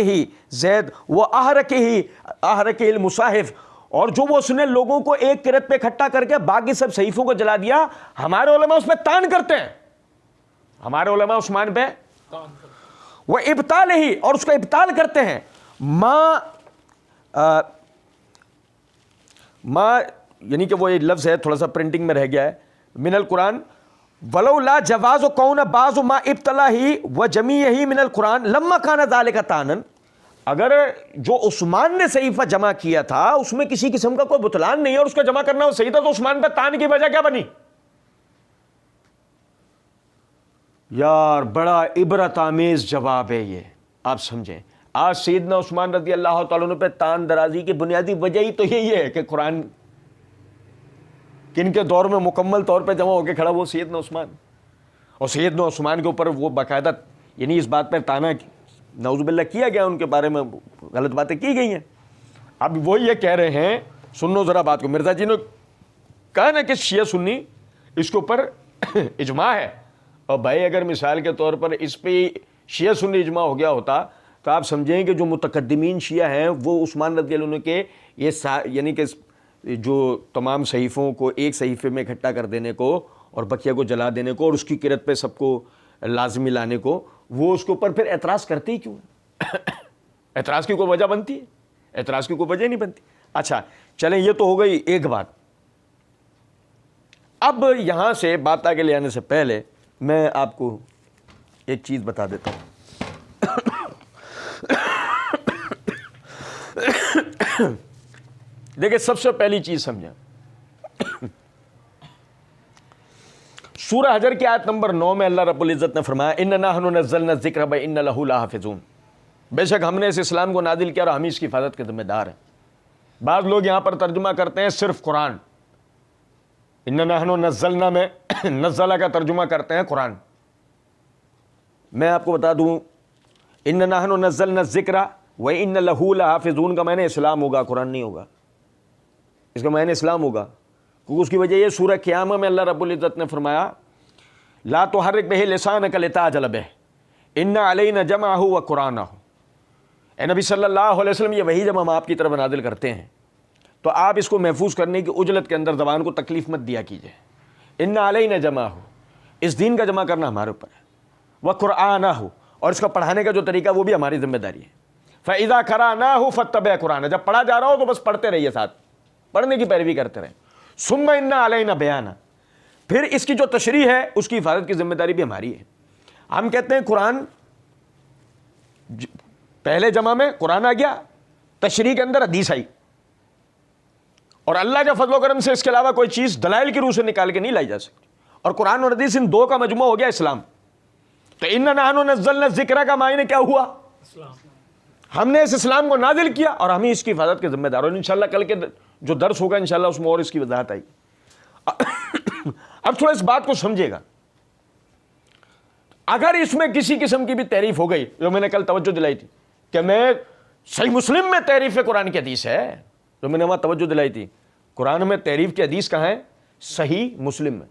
زید و احرقہ المصاحف، اور جو وہ اس نے لوگوں کو ایک قرات پہ اکٹھا کر کے باقی سب صحیفوں کو جلا دیا. ہمارے علماء اس پہ تان کرتے ہیں، ہمارے علماء عثمان پہ وہ ابطال ہی اور اس کا ابطال کرتے ہیں. ما یعنی کہ وہ یہ لفظ ہے تھوڑا سا پرنٹنگ میں رہ گیا ہے، من القرآن ولو لا جواز کون بعض ما ابتلا ہی و جمیع ہی من القرآن لما کان ذلک تانن. اگر جو عثمان نے صحیفہ جمع کیا تھا اس میں کسی قسم کا کوئی بطلان نہیں ہے اور اس کا جمع کرنا وہ صحیح تھا، تو عثمان پہ تان کی وجہ کیا بنی؟ یار بڑا عبرت آمیز جواب ہے یہ، آپ سمجھیں. آج سیدنا عثمان رضی اللہ تعالیٰ عنہ پہ تان درازی کی بنیادی وجہ ہی تو یہی ہے کہ قرآن کن کے دور میں مکمل طور پہ جمع ہو کے کھڑا، وہ سیدنا عثمان. اور سیدنا عثمان کے اوپر وہ باقاعدہ یعنی اس بات پر تانا نعوذ باللہ کیا گیا، ان کے بارے میں غلط باتیں کی گئی ہیں. اب وہ یہ کہہ رہے ہیں، سنو ذرا بات کو، مرزا جی نے کہا نا کہ شیعہ سنی اس کے اوپر اجماع ہے. اور بھائی اگر مثال کے طور پر اس پہ شیعہ سنی اجماع ہو گیا ہوتا تو آپ سمجھیں کہ جو متقدمین شیعہ ہیں وہ عثمان رضی اللہ عنہ کے یہ یعنی کہ جو تمام صحیفوں کو ایک صحیفے میں اکٹھا کر دینے کو اور بقیہ کو جلا دینے کو اور اس کی قرت پہ سب کو لازمی لانے کو، وہ اس کے اوپر پھر اعتراض کرتے ہی کیوں ہیں؟ اعتراض کی کوئی وجہ بنتی ہے؟ اعتراض کی کوئی وجہ نہیں بنتی. اچھا چلیں، یہ تو ہو گئی ایک بات. اب یہاں سے بات آگے لے آنے سے پہلے میں آپ کو ایک چیز بتا دیتا ہوں. دیکھیں سب سے پہلی چیز سمجھیں، سورہ حجر کی آیت نمبر 9 میں اللہ رب العزت نے فرمایا اِنَّا نَحْنُ نَزَّلْنَا الذِّكْرَ وَإِنَّا لَهُ لَحَافِظُونَ، بے شک ہم نے اس اسلام کو نازل کیا اور ہم اس کی حفاظت کے ذمہ دار ہیں. بعض لوگ یہاں پر ترجمہ کرتے ہیں صرف قرآن، اِنَّا نَحْنُ نَزَّلْنَا میں نزلہ کا ترجمہ کرتے ہیں قرآن. میں آپ کو بتا دوں اِنَّا نَحْنُ نَزَّلْنَا الذِّكْرَ وَإِنَّا لَهُ لَحَافِظُونَ کا معنی اسلام ہوگا، قرآن نہیں ہوگا. اس کا معنی اسلام ہوگا کیونکہ اس کی وجہ یہ سورہ قیامہ میں اللہ رب العزت نے فرمایا لا تحرک بہ لسانک لتعجل بہ ان علینا جمعہ و قرآنہ. اے نبی صلی اللہ علیہ وسلم، یہ وہی جب ہم آپ کی طرف نازل کرتے ہیں تو آپ اس کو محفوظ کرنے کی عجلت کے اندر زبان کو تکلیف مت دیا کیجئے. ان علینا جمعہ، اس دین کا جمع کرنا ہمارے اوپر ہے، و قرآنہ، اور اس کا پڑھانے کا جو طریقہ وہ بھی ہماری ذمہ داری ہے. فَإِذَا قَرَأْنَاهُ فَاتَّبِعْ قُرْآنَهُ، جب پڑھا جا رہا ہو تو بس پڑھتے رہیے، ساتھ پڑھنے کی پیروی کرتے رہیں. ثُمَّ إِنَّ عَلَيْنَا بَيَانَهُ، پھر اس کی جو تشریح ہے اس کی حفاظت کی ذمہ داری بھی ہماری ہے. ہم کہتے ہیں قرآن پہلے جمع میں قرآن آ گیا، تشریح کے اندر حدیث آئی، اور اللہ کے فضل و کرم سے اس کے علاوہ کوئی چیز دلائل کی روح سے نکال کے نہیں لائی جا سکتی، اور قرآن اور حدیث ان دو کا مجموعہ ہو گیا اسلام. تو اِنَّا نَحْنُ نَزَّلْنَا الذِّكْرَ کا معنی کیا ہوا؟ ہم نے اس اسلام کو نازل کیا اور ہم ہی اس کی حفاظت کے ذمہ دار. اور انشاءاللہ کل کے جو درس ہوگا انشاءاللہ اس میں اور اس کی وضاحت آئی. اب تھوڑا اس بات کو سمجھے گا، اگر اس میں کسی قسم کی بھی تعریف ہو گئی، جو میں نے کل توجہ دلائی تھی کہ میں صحیح مسلم میں تعریف قرآن کی حدیث ہے، جو میں نے وہاں توجہ دلائی تھی، قرآن میں تعریف کی حدیث کہاں ہے؟ صحیح مسلم میں.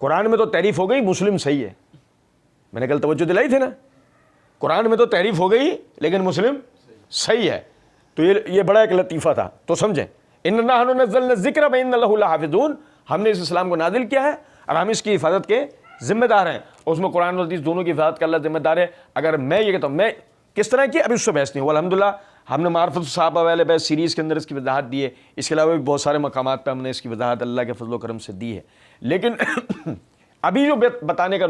قرآن میں تو تعریف ہو گئی مسلم صحیح ہے، میں نے کل توجہ دلائی تھی نا، قرآن میں تو تعریف ہو گئی لیکن مسلم صحیح ہے. تو یہ بڑا ایک لطیفہ تھا. تو سمجھیں اِنَّا نَحْنُ نَزَّلْنَا الذِّكْرَ وَإِنَّا لَهُ لَحَافِظُونَ، ہم نے اس اسلام کو نازل کیا ہے اور ہم اس کی حفاظت کے ذمہ دار ہیں. اس میں قرآن اور حدیث دونوں کی حفاظت کا اللہ ذمہ دار ہے. اگر میں یہ کہتا ہوں میں کس طرح کی، ابھی اس سے بحث نہیں ہوا. الحمدللہ ہم نے معرفت صحابہ والے بحث سیریز کے اندر اس کی وضاحت دی ہے، اس کے علاوہ بھی بہت سارے مقامات پہ ہم نے اس کی وضاحت اللہ کے فضل و کرم سے دی ہے. لیکن ابھی جو بتانے کا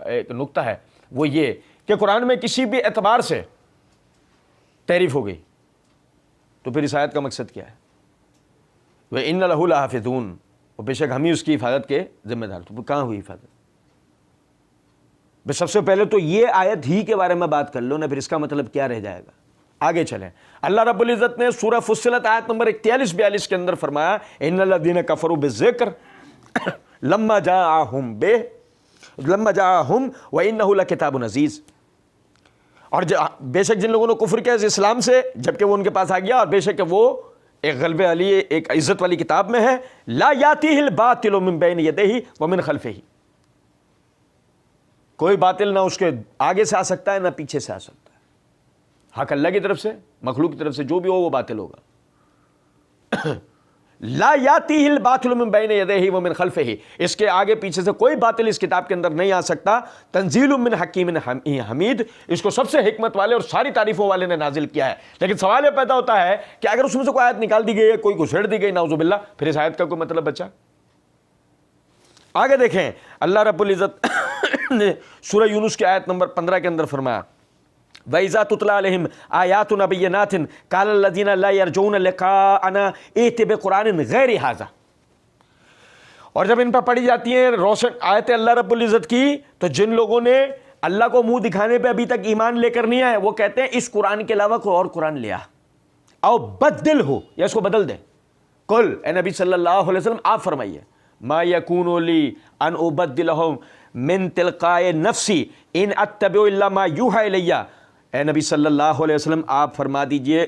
ایک نقطہ ہے وہ یہ کہ قرآن میں کسی بھی اعتبار سے تعریف ہو گئی تو پھر اس آیت کا مقصد کیا ہے؟ وَإِنَّ لَهُ لَحَافِظُونَ، اور بے شک ہم ہی اس کی حفاظت کے ذمہ دار. تو کہاں ہوئی حفاظت؟ بس سب سے پہلے تو یہ آیت ہی کے بارے میں بات کر لو نا، پھر اس کا مطلب کیا رہ جائے گا. آگے چلیں. اللہ رب العزت نے سورہ فصلت آیت نمبر 41-42 کے اندر فرمایا اِنَّ الَّذِينَ كَفَرُوا بِالذِّكْرِ لَمَّا جَاءَهُمْ وَإِنَّهُ لَكِتَابٌ عَزِيزٌ. اور بے شک جن لوگوں نے کفر کیا اسلام سے جبکہ وہ ان کے پاس آ گیا، اور بے شک وہ ایک غلبے والی ایک عزت والی کتاب میں ہے، لا یاتیہ الباطل من بین یدیہ ومن خلفہ، کوئی باطل نہ اس کے آگے سے آ سکتا ہے نہ پیچھے سے آ سکتا ہے، حق اللہ کی طرف سے، مخلوق کی طرف سے جو بھی ہو وہ باطل ہوگا۔ لا یاتیہ الباطل من بین یدیہ ومن خلفہ، اس کے آگے پیچھے سے کوئی باطل اس کتاب کے اندر نہیں آ سکتا۔ تنزیل من حکیم حمید، اس کو سب سے حکمت والے اور ساری تعریفوں والے نے نازل کیا ہے۔ لیکن سوال یہ پیدا ہوتا ہے کہ اگر اس میں سے کوئی آیت نکال دی گئی ہے، کوئی گھسیڑ دی گئی، نعوذ باللہ، پھر اس آیت کا کوئی مطلب بچا؟ آگے دیکھیں اللہ رب العزت نے سورہ یونس کی آیت نمبر 15 کے اندر فرمایا، وَإِذَا تُتْلَىٰ عَلَيْهِمْ آيَاتُنَا بَيِّنَاتٍ قَالَ الَّذِينَ لَا يَرْجُونَ لِقَاءَنَا ائْتِ بِقُرْآنٍ غَيْرِ هَٰذَا، اور جب ان پر پڑھی جاتی ہیں روشن آیت اللہ رب العزت کی، تو جن لوگوں نے اللہ کو منہ دکھانے پہ ابھی تک ایمان لے کر نہیں آئے، وہ کہتے ہیں اس قرآن کے علاوہ کوئی اور قرآن لیا، او بدل ہو، یا اس کو بدل دیں۔ قل، اے نبی صلی اللہ علیہ وسلم آپ فرمائیے، ما یکون لی ان ابدلہ من تلقاء نفسی ان اتبع الا ما یوحی الی، اے نبی صلی اللہ علیہ وسلم آپ فرما دیجئے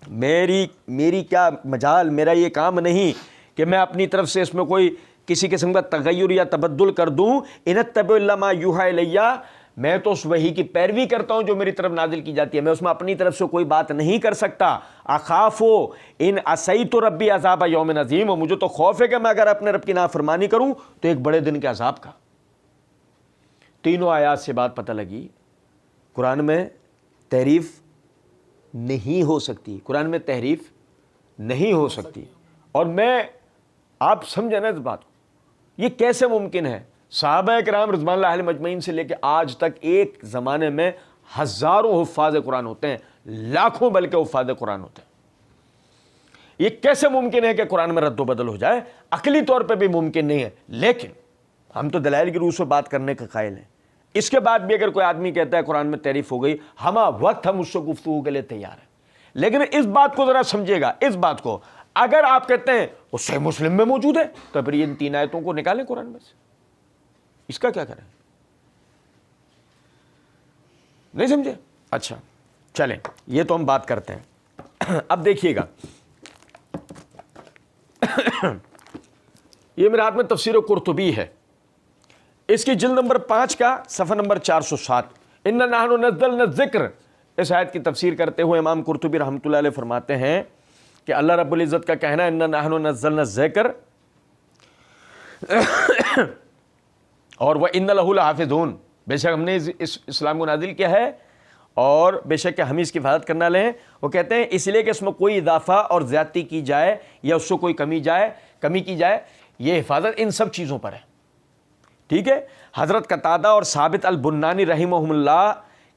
میری کیا مجال، میرا یہ کام نہیں کہ میں اپنی طرف سے اس میں کوئی کسی قسم کا تغیر یا تبدل کر دوں، ان اتبع الا ما یوحی الی، میں تو اس وحی کی پیروی کرتا ہوں جو میری طرف نازل کی جاتی ہے، میں اس میں اپنی طرف سے کوئی بات نہیں کر سکتا۔ اخافو ان عصیت ربی عذاب یوم عظیم، اور مجھے تو خوف ہے کہ میں اگر اپنے رب کی نافرمانی کروں تو ایک بڑے دن کے عذاب کا۔ تینوں آیات سے بات پتہ لگی، قرآن میں تحریف نہیں ہو سکتی، قرآن میں تحریف نہیں ہو سکتی۔ اور میں آپ سمجھیں نا اس بات کو، یہ کیسے ممکن ہے؟ صحابہ کرام رضوان اللہ علیہم اجمعین سے لے کے آج تک ایک زمانے میں ہزاروں حفاظ قرآن ہوتے ہیں، لاکھوں بلکہ حفاظ قرآن ہوتے ہیں۔ یہ کیسے ممکن ہے کہ قرآن میں رد و بدل ہو جائے؟ عقلی طور پہ بھی ممکن نہیں ہے، لیکن ہم تو دلائل کی روح سے بات کرنے کا قائل ہیں۔ اس کے بعد بھی اگر کوئی آدمی کہتا ہے قرآن میں تحریف ہو گئی، ہمہ وقت ہم اس سے گفتگو کے لیے تیار ہیں۔ لیکن اس بات کو ذرا سمجھے گا، اس بات کو اگر آپ کہتے ہیں وہ صحیح مسلم میں موجود ہے، تو پھر ان تین آیتوں کو نکالیں قرآن میں سے، اس کا کیا کریں؟ نہیں سمجھے؟ اچھا چلیں، یہ تو ہم بات کرتے ہیں۔ اب دیکھیے گا، یہ میرے ہاتھ میں تفسیر قرطبی ہے، اس کی جلد نمبر 5 کا صفحہ نمبر 407، اِنَّا نَحْنُ نَزَّلْنَا الذِّکْرَ، اس آیت کی تفسیر کرتے ہوئے امام قرطبی رحمۃ اللہ علیہ فرماتے ہیں کہ اللہ رب العزت کا کہنا ہے اِنَّا نَحْنُ نَزَّلْنَا الذِّکْرَ اور وَإِنَّ لَهُ لَحَافِظُونَ، بے شک ہم نے اس اسلام کو نازل کیا ہے اور بے شک کہ ہم اس کی حفاظت کرنا لیں۔ وہ کہتے ہیں اس لیے کہ اس میں کوئی اضافہ اور زیادتی کی جائے یا اس سے کوئی کمی کی جائے، یہ حفاظت ان سب چیزوں پر ہے۔ ٹھیک ہے، حضرت قتادہ اور ثابت البنانی رحمہم اللہ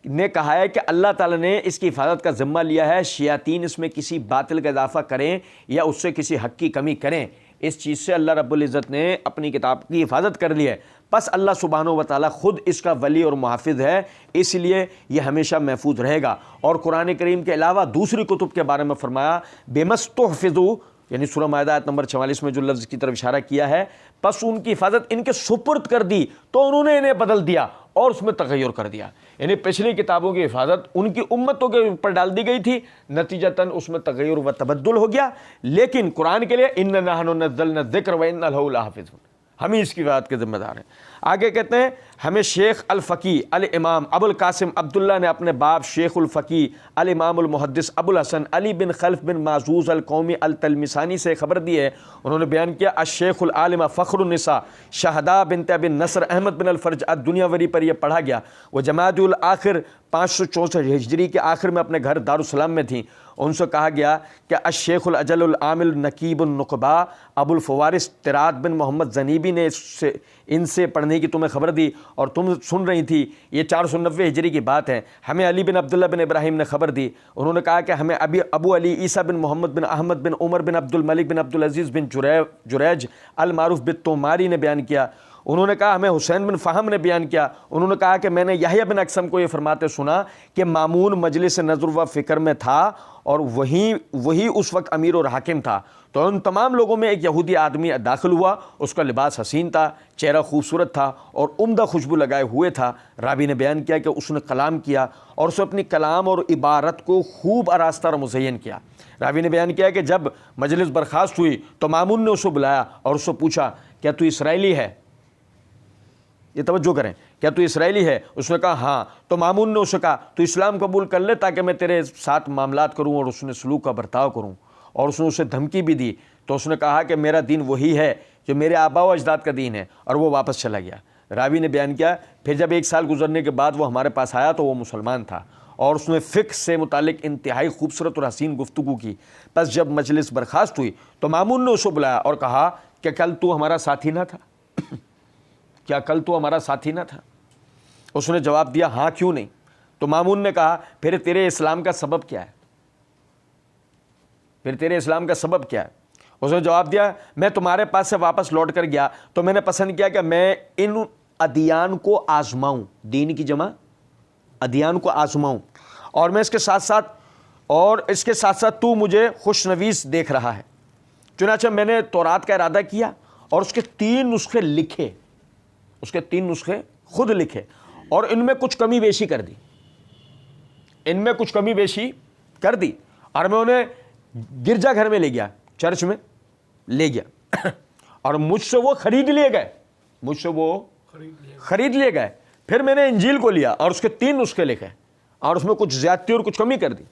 نے کہا ہے کہ اللہ تعالیٰ نے اس کی حفاظت کا ذمہ لیا ہے، شیاطین اس میں کسی باطل کا اضافہ کریں یا اس سے کسی حق کی کمی کریں، اس چیز سے اللہ رب العزت نے اپنی کتاب کی حفاظت کر لی ہے۔ بس اللہ سبحانہ و تعالیٰ خود اس کا ولی اور محافظ ہے، اس لیے یہ ہمیشہ محفوظ رہے گا۔ اور قرآن کریم کے علاوہ دوسری کتب کے بارے میں فرمایا بِمَسْتُحْفِظُوا، یعنی سورہ مائدہ آیت نمبر 44 میں جو لفظ کی طرف اشارہ کیا ہے، پس ان کی حفاظت ان کے سپرد کر دی تو انہوں نے انہیں بدل دیا اور اس میں تغیر کر دیا۔ یعنی پچھلی کتابوں کی حفاظت ان کی امتوں کے اوپر ڈال دی گئی تھی، نتیجتاً اس میں تغیر و تبدل ہو گیا، لیکن قرآن کے لیے اِنَّا نَحْنُ نَزَّلْنَا الذِّکْرَ وَإِنَّا لَهُ لَحَافِظُونَ، ہم ہی اس کی حفاظت کے ذمہ دار ہیں۔ آگے کہتے ہیں ہمیں شیخ الفقی الامام ابو القاسم عبداللہ نے اپنے باپ شیخ الفقی الامام المحدث ابو الحسن علی بن خلف بن معزوز القومی التلمسانی سے خبر دی ہے، انہوں نے بیان کیا الشیخ العالم فخر النساء شہداء بنت بن نصر احمد بن الفرج الدنیاوری پر یہ پڑھا گیا، وہ جمادی الآخر 564 ہجری کے آخر میں اپنے گھر دارالسلام میں تھیں۔ ان سے کہا گیا کہ الشیخ الاجل العامل نقیب النقباء ابو الفوارس طراد بن محمد زنیبی نے ان سے پڑھنے کی تمہیں خبر دی اور تم سن رہی تھی، یہ 490 ہجری کی بات ہے۔ ہمیں علی بن عبداللہ بن ابراہیم نے خبر دی، انہوں نے کہا کہ ہمیں ابو علی عیسیٰ بن محمد بن احمد بن عمر بن عبد الملک بن عبد العزیز بن جریج المعروف بالتوماری نے بیان کیا، انہوں نے کہا ہمیں حسین بن فہم نے بیان کیا، انہوں نے کہا کہ میں نے یحییٰ بن اقسم کو یہ فرماتے سنا کہ مامون مجلس نظر و فکر میں تھا اور وہی اس وقت امیر اور حاکم تھا، تو ان تمام لوگوں میں ایک یہودی آدمی داخل ہوا، اس کا لباس حسین تھا، چہرہ خوبصورت تھا اور عمدہ خوشبو لگائے ہوئے تھا۔ راوی نے بیان کیا کہ اس نے کلام کیا اور اسے اپنی کلام اور عبارت کو خوب آراستہ اور مزین کیا۔ راوی نے بیان کیا کہ جب مجلس برخاست ہوئی تو مامون نے اسے بلایا اور اس سے پوچھا کیا تو اسرائیلی ہے؟ یہ توجہ کریں، کیا تو اسرائیلی ہے؟ اس نے کہا ہاں۔ تو مامون نے اسے کہا تو اسلام قبول کر لے تاکہ میں تیرے ساتھ معاملات کروں اور اس نے سلوک کا برتاؤ کروں، اور اس نے اسے دھمکی بھی دی۔ تو اس نے کہا کہ میرا دین وہی ہے جو میرے آباء و اجداد کا دین ہے، اور وہ واپس چلا گیا۔ راوی نے بیان کیا پھر جب 1 سال گزرنے کے بعد وہ ہمارے پاس آیا تو وہ مسلمان تھا اور اس نے فقہ سے متعلق انتہائی خوبصورت اور حسین گفتگو کی۔ بس جب مجلس برخاست ہوئی تو مامون نے اسے بلایا اور کہا کہ کل تو ہمارا ساتھی نہ تھا؟ کیا کل تو ہمارا ساتھی نہ تھا؟ اس نے جواب دیا ہاں، کیوں نہیں؟ تو مامون نے کہا پھر تیرے اسلام کا سبب کیا ہے؟ پھر تیرے اسلام کا سبب کیا ہے؟ اس نے جواب دیا میں تمہارے پاس سے واپس لوٹ کر گیا تو میں نے پسند کیا کہ میں ان ادیان کو آزماؤں، دین کی جمع ادیان کو آزماؤں، اور میں اس کے ساتھ ساتھ تو مجھے خوشنویس دیکھ رہا ہے۔ چنانچہ میں نے تورات کا ارادہ کیا اور اس کے 3 نسخے لکھے، اس کے 3 نسخے خود لکھے اور ان میں کچھ کمی بیشی کر دی، اور میں انہیں گرجا گھر میں لے گیا، چرچ میں لے گیا اور مجھ سے وہ خرید لیے گئے۔ پھر میں نے انجیل کو لیا اور اس کے 3 نسخے لکھے اور اس میں کچھ زیادتی اور کچھ کمی کر دی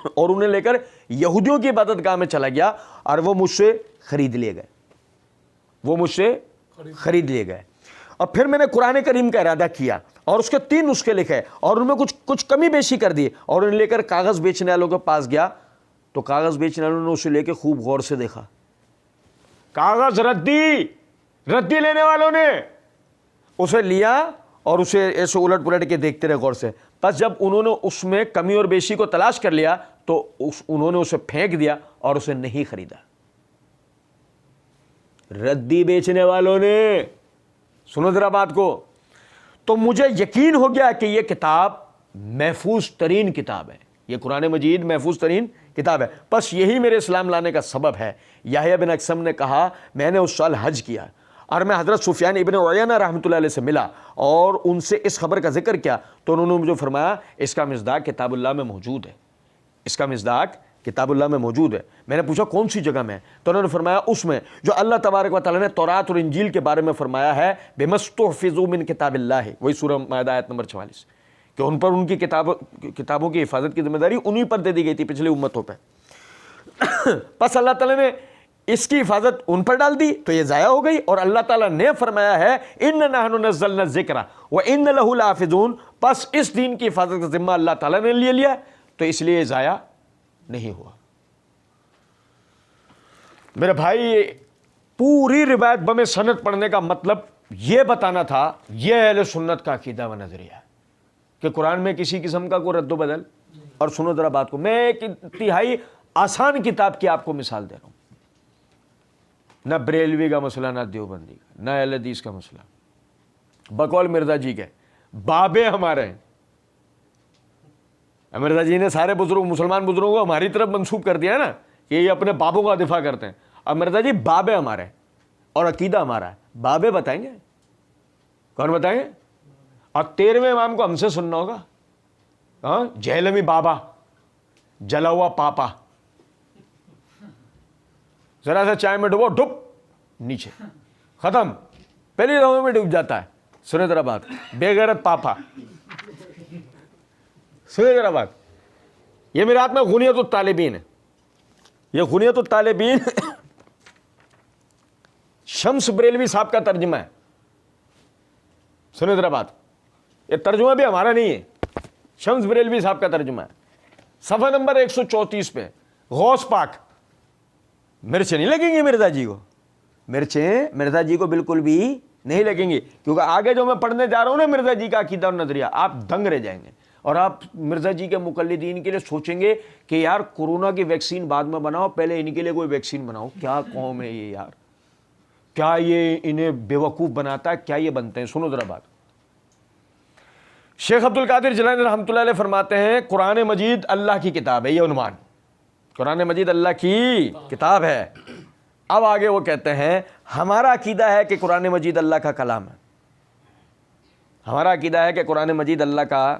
اور انہیں لے کر یہودیوں کی عبادت گاہ میں چلا گیا اور وہ مجھ سے خرید لیے گئے۔ اور پھر میں نے قرآن کریم کا ارادہ کیا اور اس کے 3 نسخے لکھے اور ان میں کچھ کمی بیشی کر دی اور انہیں لے کر کاغذ بیچنے والوں کے پاس گیا تو کاغذ بیچنے والوں نے اسے لے کے خوب غور سے دیکھا۔ کاغذ ردی لینے والوں نے اسے لیا اور اسے ایسے الٹ پلٹ کے دیکھتے رہے غور سے۔ پس جب انہوں نے اس میں کمی اور بیشی کو تلاش کر لیا تو انہوں نے اسے پھینک دیا اور اسے نہیں خریدا۔ ردی بیچنے والوں نے، سنو ذرا بات کو، تو مجھے یقین ہو گیا کہ یہ کتاب محفوظ ترین کتاب ہے، یہ قرآن مجید محفوظ ترین کتاب ہے، بس یہی میرے اسلام لانے کا سبب ہے۔ یحییٰ بن اقسم نے کہا میں نے اس سال حج کیا اور میں حضرت سفیان ابن عیینہ رحمۃ اللہ علیہ سے ملا اور ان سے اس خبر کا ذکر کیا تو انہوں نے مجھے فرمایا اس کا مصداق کتاب اللہ میں موجود ہے۔ میں نے پوچھا کون سی جگہ میں؟ تو انہوں نے فرمایا اس میں جو اللہ تبارک و تعالیٰ نے تورات اور انجیل کے بارے میں فرمایا ہے بِمَسْتُحْفِظُوا مِن کتاب اللہ، وہی سورہ مائدہ آیت نمبر 44، کہ ان پر ان کی کتابوں کی حفاظت کی ذمہ داری انہی پر دے دی گئی تھی پچھلی امتوں پہ۔ پس اللہ تعالیٰ نے اس کی حفاظت ان پر ڈال دی تو یہ ضائع ہو گئی، اور اللہ تعالیٰ نے فرمایا ہے اِنَّا نَحْنُ نَزَّلْنَا الذِّكْرَ وَإِنَّ لَهُ لَحَافِظُونَ، پس اس دین کی حفاظت کا ذمہ اللہ تعالیٰ نے لے لیا تو اس لیے ضائع نہیں ہوا۔ میرے بھائی پوری روایت بم سند پڑھنے کا مطلب یہ بتانا تھا، یہ اہل سنت کا عقیدہ و نظریہ ہے کہ قرآن میں کسی قسم کا کوئی رد و بدل۔ اور سنو ذرا بات کو، میں ایک انتہائی آسان کتاب کی آپ کو مثال دے رہا ہوں، نہ بریلوی کا مسئلہ، نہ دیوبندی کا، نہ اہل حدیث کا مسئلہ، بقول مرزا جی کے بابے ہمارے ہیں۔ مرزا جی نے سارے مسلمان بزرگوں کو ہماری طرف منسوب کر دیا ہے نا کہ یہ اپنے بابوں کا دفاع کرتے ہیں، اب مرزا جی بابے ہمارے ہیں اور عقیدہ ہمارا ہے۔ بابے بتائیں گے، کون بتائیں گے؟ اور 13ویں امام کو ہم سے سننا ہوگا، ہاں، جہلمی بابا، جلا ہوا پاپا، ذرا سا چائے میں ڈبو ڈب نیچے، ختم، پہلی دفعہ میں ڈوب جاتا ہے۔ سنے ذرا بات، بے غیرت پاپا، سنے ذرا بات، یہ میرے ہاتھ میں غنیت الطالبین ہے، یہ غنیت الطالبین شمس بریلوی صاحب کا ترجمہ ہے۔ سنے ذرا بات، یہ ترجمہ بھی ہمارا نہیں ہے، شمس بریلوی صاحب کا ترجمہ ہے، صفحہ نمبر 134 پہ۔ غوث پاک، مرچیں نہیں لگیں گی مرزا جی کو، مرچیں مرزا جی کو بالکل بھی نہیں لگیں گی، کیونکہ آگے جو میں پڑھنے جا رہا ہوں نا مرزا جی کا عقیدہ اور نظریہ، آپ دنگ رہ جائیں گے اور آپ مرزا جی کے مقلدین کے لیے سوچیں گے کہ یار کورونا کی ویکسین بعد میں بناؤ، پہلے ان کے لیے کوئی ویکسین بناؤ۔ کیا قوم ہے یہ یار، کیا یہ انہیں بیوقوف بناتا ہے؟ کیا یہ بنتے ہیں؟ سنو ذرا بات. شیخ عبد القادر جیلانی رحمۃ اللہ علیہ فرماتے ہیں قرآن مجید اللہ کی کتاب ہے. یہ عنوان، قرآن مجید اللہ کی کتاب ہے. اب آگے وہ کہتے ہیں ہمارا عقیدہ ہے کہ قرآن مجید اللہ کا کلام ہے. ہمارا عقیدہ ہے کہ قرآن مجید اللہ کا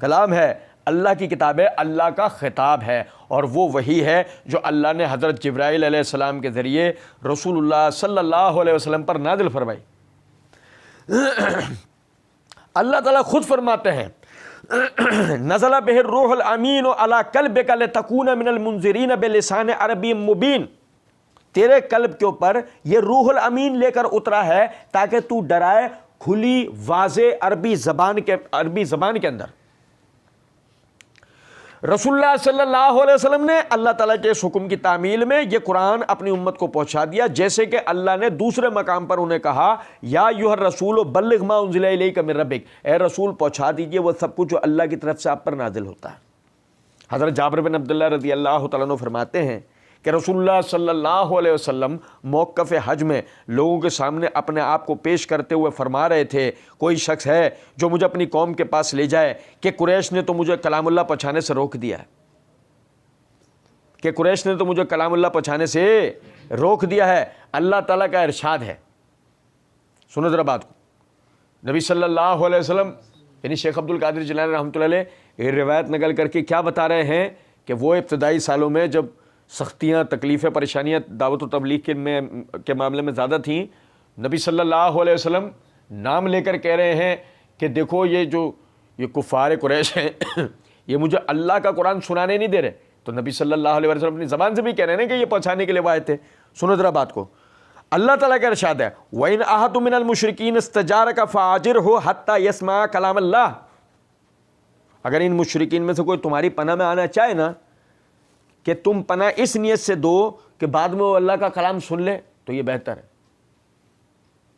کلام ہے، اللہ کی کتاب ہے، اللہ کا خطاب ہے، اور وہ وہی ہے جو اللہ نے حضرت جبرائیل علیہ السلام کے ذریعے رسول اللہ صلی اللہ علیہ وسلم پر نازل فرمائی. اللہ تعالیٰ خود فرماتے ہیں نزل بہ الروح الامین علی قلبک لتکون من المنذرین بلسان عربی مبین. تیرے قلب کے اوپر یہ روح الامین لے کر اترا ہے تاکہ تو ڈرائے کھلی واضح عربی زبان کے اندر. رسول اللہ صلی اللہ علیہ وسلم نے اللہ تعالیٰ کے اس حکم کی تعمیل میں یہ قرآن اپنی امت کو پہنچا دیا، جیسے کہ اللہ نے دوسرے مقام پر انہیں کہا یا ایھا الرسول بلغ ما انزل الیک من ربک، اے رسول پہنچا دیجئے وہ سب کچھ جو اللہ کی طرف سے آپ پر نازل ہوتا ہے. حضرت جابر بن عبداللہ رضی اللہ تعالیٰ عنہ فرماتے ہیں کہ رسول اللہ صلی اللہ علیہ وسلم موقف حج میں لوگوں کے سامنے اپنے آپ کو پیش کرتے ہوئے فرما رہے تھے کوئی شخص ہے جو مجھے اپنی قوم کے پاس لے جائے کہ قریش نے تو مجھے کلام اللہ پہنچانے سے روک دیا ہے، کہ قریش نے تو مجھے کلام اللہ پہنچانے سے روک دیا ہے. اللہ تعالیٰ کا ارشاد ہے، سنو ذرا بات کو. نبی صلی اللہ علیہ وسلم یعنی شیخ عبد القادر جیلانی رحمۃ اللہ علیہ یہ روایت نقل کر کے کیا بتا رہے ہیں کہ وہ ابتدائی سالوں میں جب سختیاں، تکلیفیں، پریشانیاں دعوت و تبلیغ کے معاملے میں زیادہ تھیں، نبی صلی اللہ علیہ وسلم نام لے کر کہہ رہے ہیں کہ دیکھو یہ کفار قریش ہیں یہ مجھے اللہ کا قرآن سنانے نہیں دے رہے. تو نبی صلی اللہ علیہ وسلم اپنی زبان سے بھی کہہ رہے ہیں کہ یہ پہنچانے کے لیے آئے تھے. سنو ذرا بات کو. اللہ تعالیٰ کا ارشاد ہے وَإِنْ أَحَدٌ مِّنَ الْمُشْرِكِينَ اسْتَجَارَكَ فَأَجِرْهُ حَتَّى يَسْمَعَ كَلَامَ اللَّهِ. اگر ان مشرکین میں سے کوئی تمہاری پناہ میں آنا چاہے نا کہ تم پناہ اس نیت سے دو کہ بعد میں وہ اللہ کا کلام سن لے تو یہ بہتر ہے.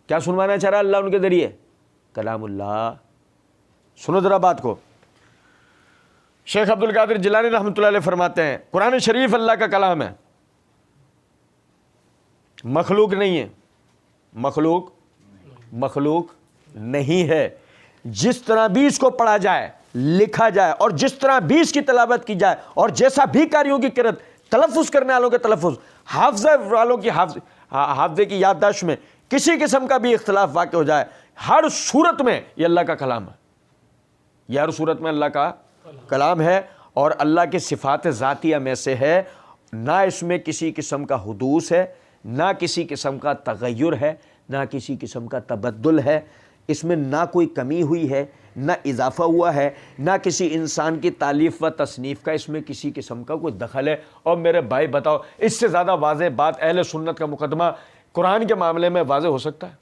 کیا سنوانا چاہ رہا ہے اللہ ان کے ذریعے؟ کلام اللہ. سنو ذرا بات کو. شیخ عبد القادر جیلانی رحمۃ اللہ علیہ فرماتے ہیں قرآن شریف اللہ کا کلام ہے، مخلوق نہیں ہے. مخلوق نہیں ہے. جس طرح بھی اس کو پڑھا جائے، لکھا جائے اور جس طرح بھی اس کی تلاوت کی جائے اور جیسا بھی قاریوں کی قرأت، تلفظ کرنے والوں کے تلفظ، حافظہ والوں کی حافظے کی یادداشت میں کسی قسم کا بھی اختلاف واقع ہو جائے، ہر صورت میں یہ اللہ کا کلام ہے. یہ ہر صورت میں اللہ کا کلام ہے اور اللہ کے صفات ذاتیہ میں سے ہے. نہ اس میں کسی قسم کا حدوث ہے، نہ کسی قسم کا تغیر ہے، نہ کسی قسم کا تبدل ہے. اس میں نہ کوئی کمی ہوئی ہے، نہ اضافہ ہوا ہے، نہ کسی انسان کی تالیف و تصنیف کا اس میں کسی قسم کا کوئی دخل ہے. اور میرے بھائی بتاؤ اس سے زیادہ واضح بات اہل سنت کا مقدمہ قرآن کے معاملے میں واضح ہو سکتا ہے؟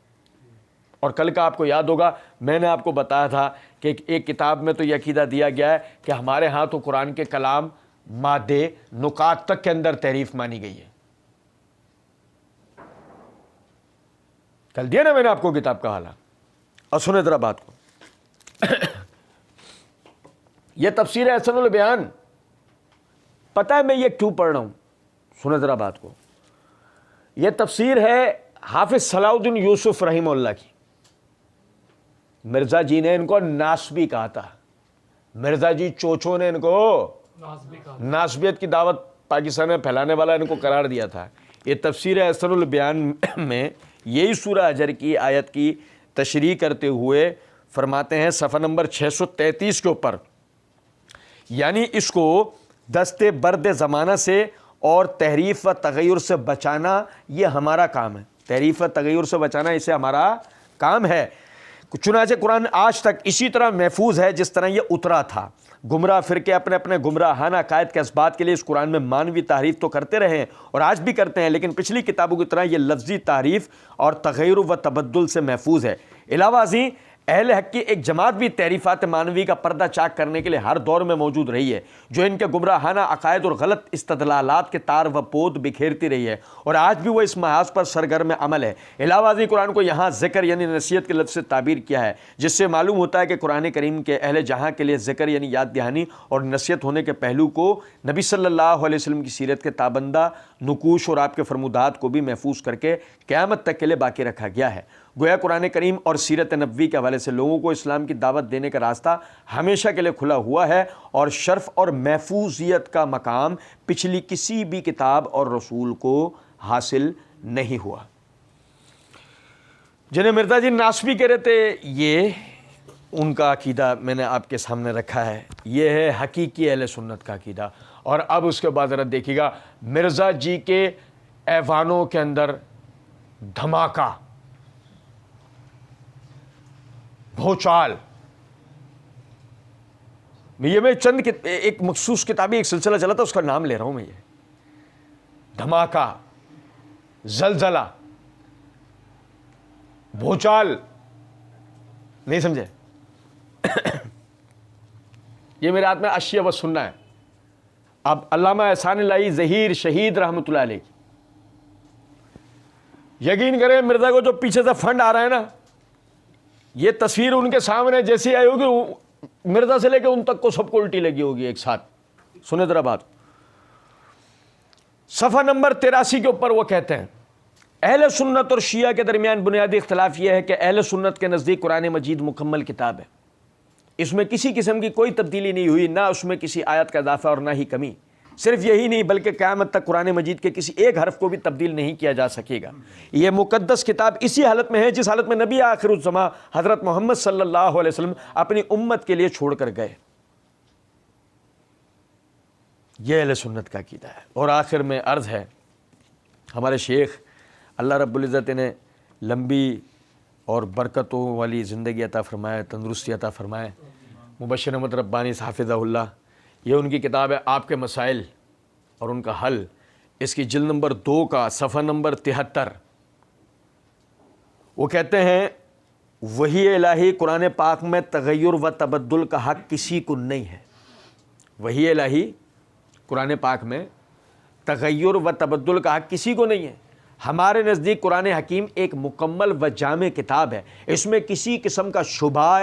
اور کل کا آپ کو یاد ہوگا میں نے آپ کو بتایا تھا کہ ایک کتاب میں تو یہ عقیدہ دیا گیا ہے کہ ہمارے ہاں تو قرآن کے کلام مادے نکات تک کے اندر تحریف مانی گئی ہے. کل دیا نا میں نے آپ کو کتاب کا حوالہ. اور سنیں ذرا بات کو. یہ تفسیر احسن البیان، پتہ ہے میں یہ کیوں پڑھ رہا ہوں؟ سنیں ذرا بات کو. یہ تفسیر ہے حافظ صلاح الدین یوسف رحمہ اللہ کی. مرزا جی نے ان کو ناسبی کہا تھا. مرزا جی چوچوں نے ان کو ناسبیت کی دعوت پاکستان میں پھیلانے والا ان کو قرار دیا تھا. یہ تفسیر احسن البیان میں یہی سورہ حجر کی آیت کی تشریح کرتے ہوئے فرماتے ہیں صفحہ نمبر 633 کے اوپر، یعنی اس کو دستے برد زمانہ سے اور تحریف و تغیر سے بچانا یہ ہمارا کام ہے. تحریف و تغیر سے بچانا اسے ہمارا کام ہے. چنانچہ قرآن آج تک اسی طرح محفوظ ہے جس طرح یہ اترا تھا. گمراہ فرقے اپنے اپنے گمراہانہ عقائد کے اسبات کے لیے اس قرآن میں مانوی تحریف تو کرتے رہے ہیں اور آج بھی کرتے ہیں، لیکن پچھلی کتابوں کی طرح یہ لفظی تحریف اور تغیر و تبدل سے محفوظ ہے. علاوہ ازیں اہل حق کی ایک جماعت بھی تحریفات معنوی کا پردہ چاک کرنے کے لیے ہر دور میں موجود رہی ہے، جو ان کے گمراہانہ عقائد اور غلط استدلالات کے تار و پود بکھیرتی رہی ہے، اور آج بھی وہ اس محاذ پر سرگرم عمل ہے۔ علاوہ ازیں قرآن کو یہاں ذکر یعنی نصیحت کے لفظ سے تعبیر کیا ہے، جس سے معلوم ہوتا ہے کہ قرآن کریم کے اہل جہاں کے لیے ذکر یعنی یاد دہانی اور نصیحت ہونے کے پہلو کو نبی صلی اللہ علیہ وسلم کی سیرت کے تابندہ نقوش اور آپ کے فرمودات کو بھی محفوظ کر کے قیامت تک کے لیے باقی رکھا گیا ہے۔ گویا قرآن کریم اور سیرت نبوی کے حوالے سے لوگوں کو اسلام کی دعوت دینے کا راستہ ہمیشہ کے لیے کھلا ہوا ہے، اور شرف اور محفوظیت کا مقام پچھلی کسی بھی کتاب اور رسول کو حاصل نہیں ہوا۔ جنہیں مرزا جی ناسبی کہہ رہے تھے، یہ ان کا عقیدہ میں نے آپ کے سامنے رکھا ہے، یہ ہے حقیقی اہل سنت کا عقیدہ۔ اور اب اس کے بعد ذرا دیکھیے گا مرزا جی کے ایوانوں کے اندر دھماکہ، بھوچال۔ یہ میں چند ایک مخصوص کتابی ایک سلسلہ چلا تھا، اس کا نام لے رہا ہوں میں، یہ دھماکہ، زلزلہ، بھوچال، نہیں سمجھے؟ یہ میرے ہاتھ میں اشیاء و سننا ہے۔ اب علامہ احسان الہی ظہیر شہید رحمۃ اللہ علیہ، یقین کریں مرزا کو جو پیچھے سے فنڈ آ رہا ہے نا، یہ تصویر ان کے سامنے جیسی آئی ہوگی، مرزا سے لے کے ان تک کو سب کو الٹی لگی ہوگی ایک ساتھ۔ سنیں ذرا بات، صفحہ نمبر 83 کے اوپر وہ کہتے ہیں، اہل سنت اور شیعہ کے درمیان بنیادی اختلاف یہ ہے کہ اہل سنت کے نزدیک قرآن مجید مکمل کتاب ہے، اس میں کسی قسم کی کوئی تبدیلی نہیں ہوئی، نہ اس میں کسی آیت کا اضافہ اور نہ ہی کمی۔ صرف یہی نہیں بلکہ قیامت تک قرآن مجید کے کسی ایک حرف کو بھی تبدیل نہیں کیا جا سکے گا۔ یہ مقدس کتاب اسی حالت میں ہے جس حالت میں نبی آخر الزماں حضرت محمد صلی اللہ علیہ وسلم اپنی امت کے لیے چھوڑ کر گئے۔ یہ اہل سنت کا عقیدہ ہے۔ اور آخر میں عرض ہے، ہمارے شیخ اللہ رب العزت نے لمبی اور برکتوں والی زندگی عطا فرمائے، تندرستی عطا فرمائے، مبشر احمد ربانی حافظہ اللہ، یہ ان کی کتاب ہے آپ کے مسائل اور ان کا حل، اس کی جلد نمبر 2 کا صفحہ نمبر 73۔ وہ کہتے ہیں، وحی الہی قرآن پاک میں تغیر و تبدل کا حق کسی کو نہیں ہے۔ وحی الہی قرآن پاک میں تغیر و تبدل کا حق کسی کو نہیں ہے۔ ہمارے نزدیک قرآن حکیم ایک مکمل و جامع کتاب ہے، اس میں کسی قسم کا شبہ،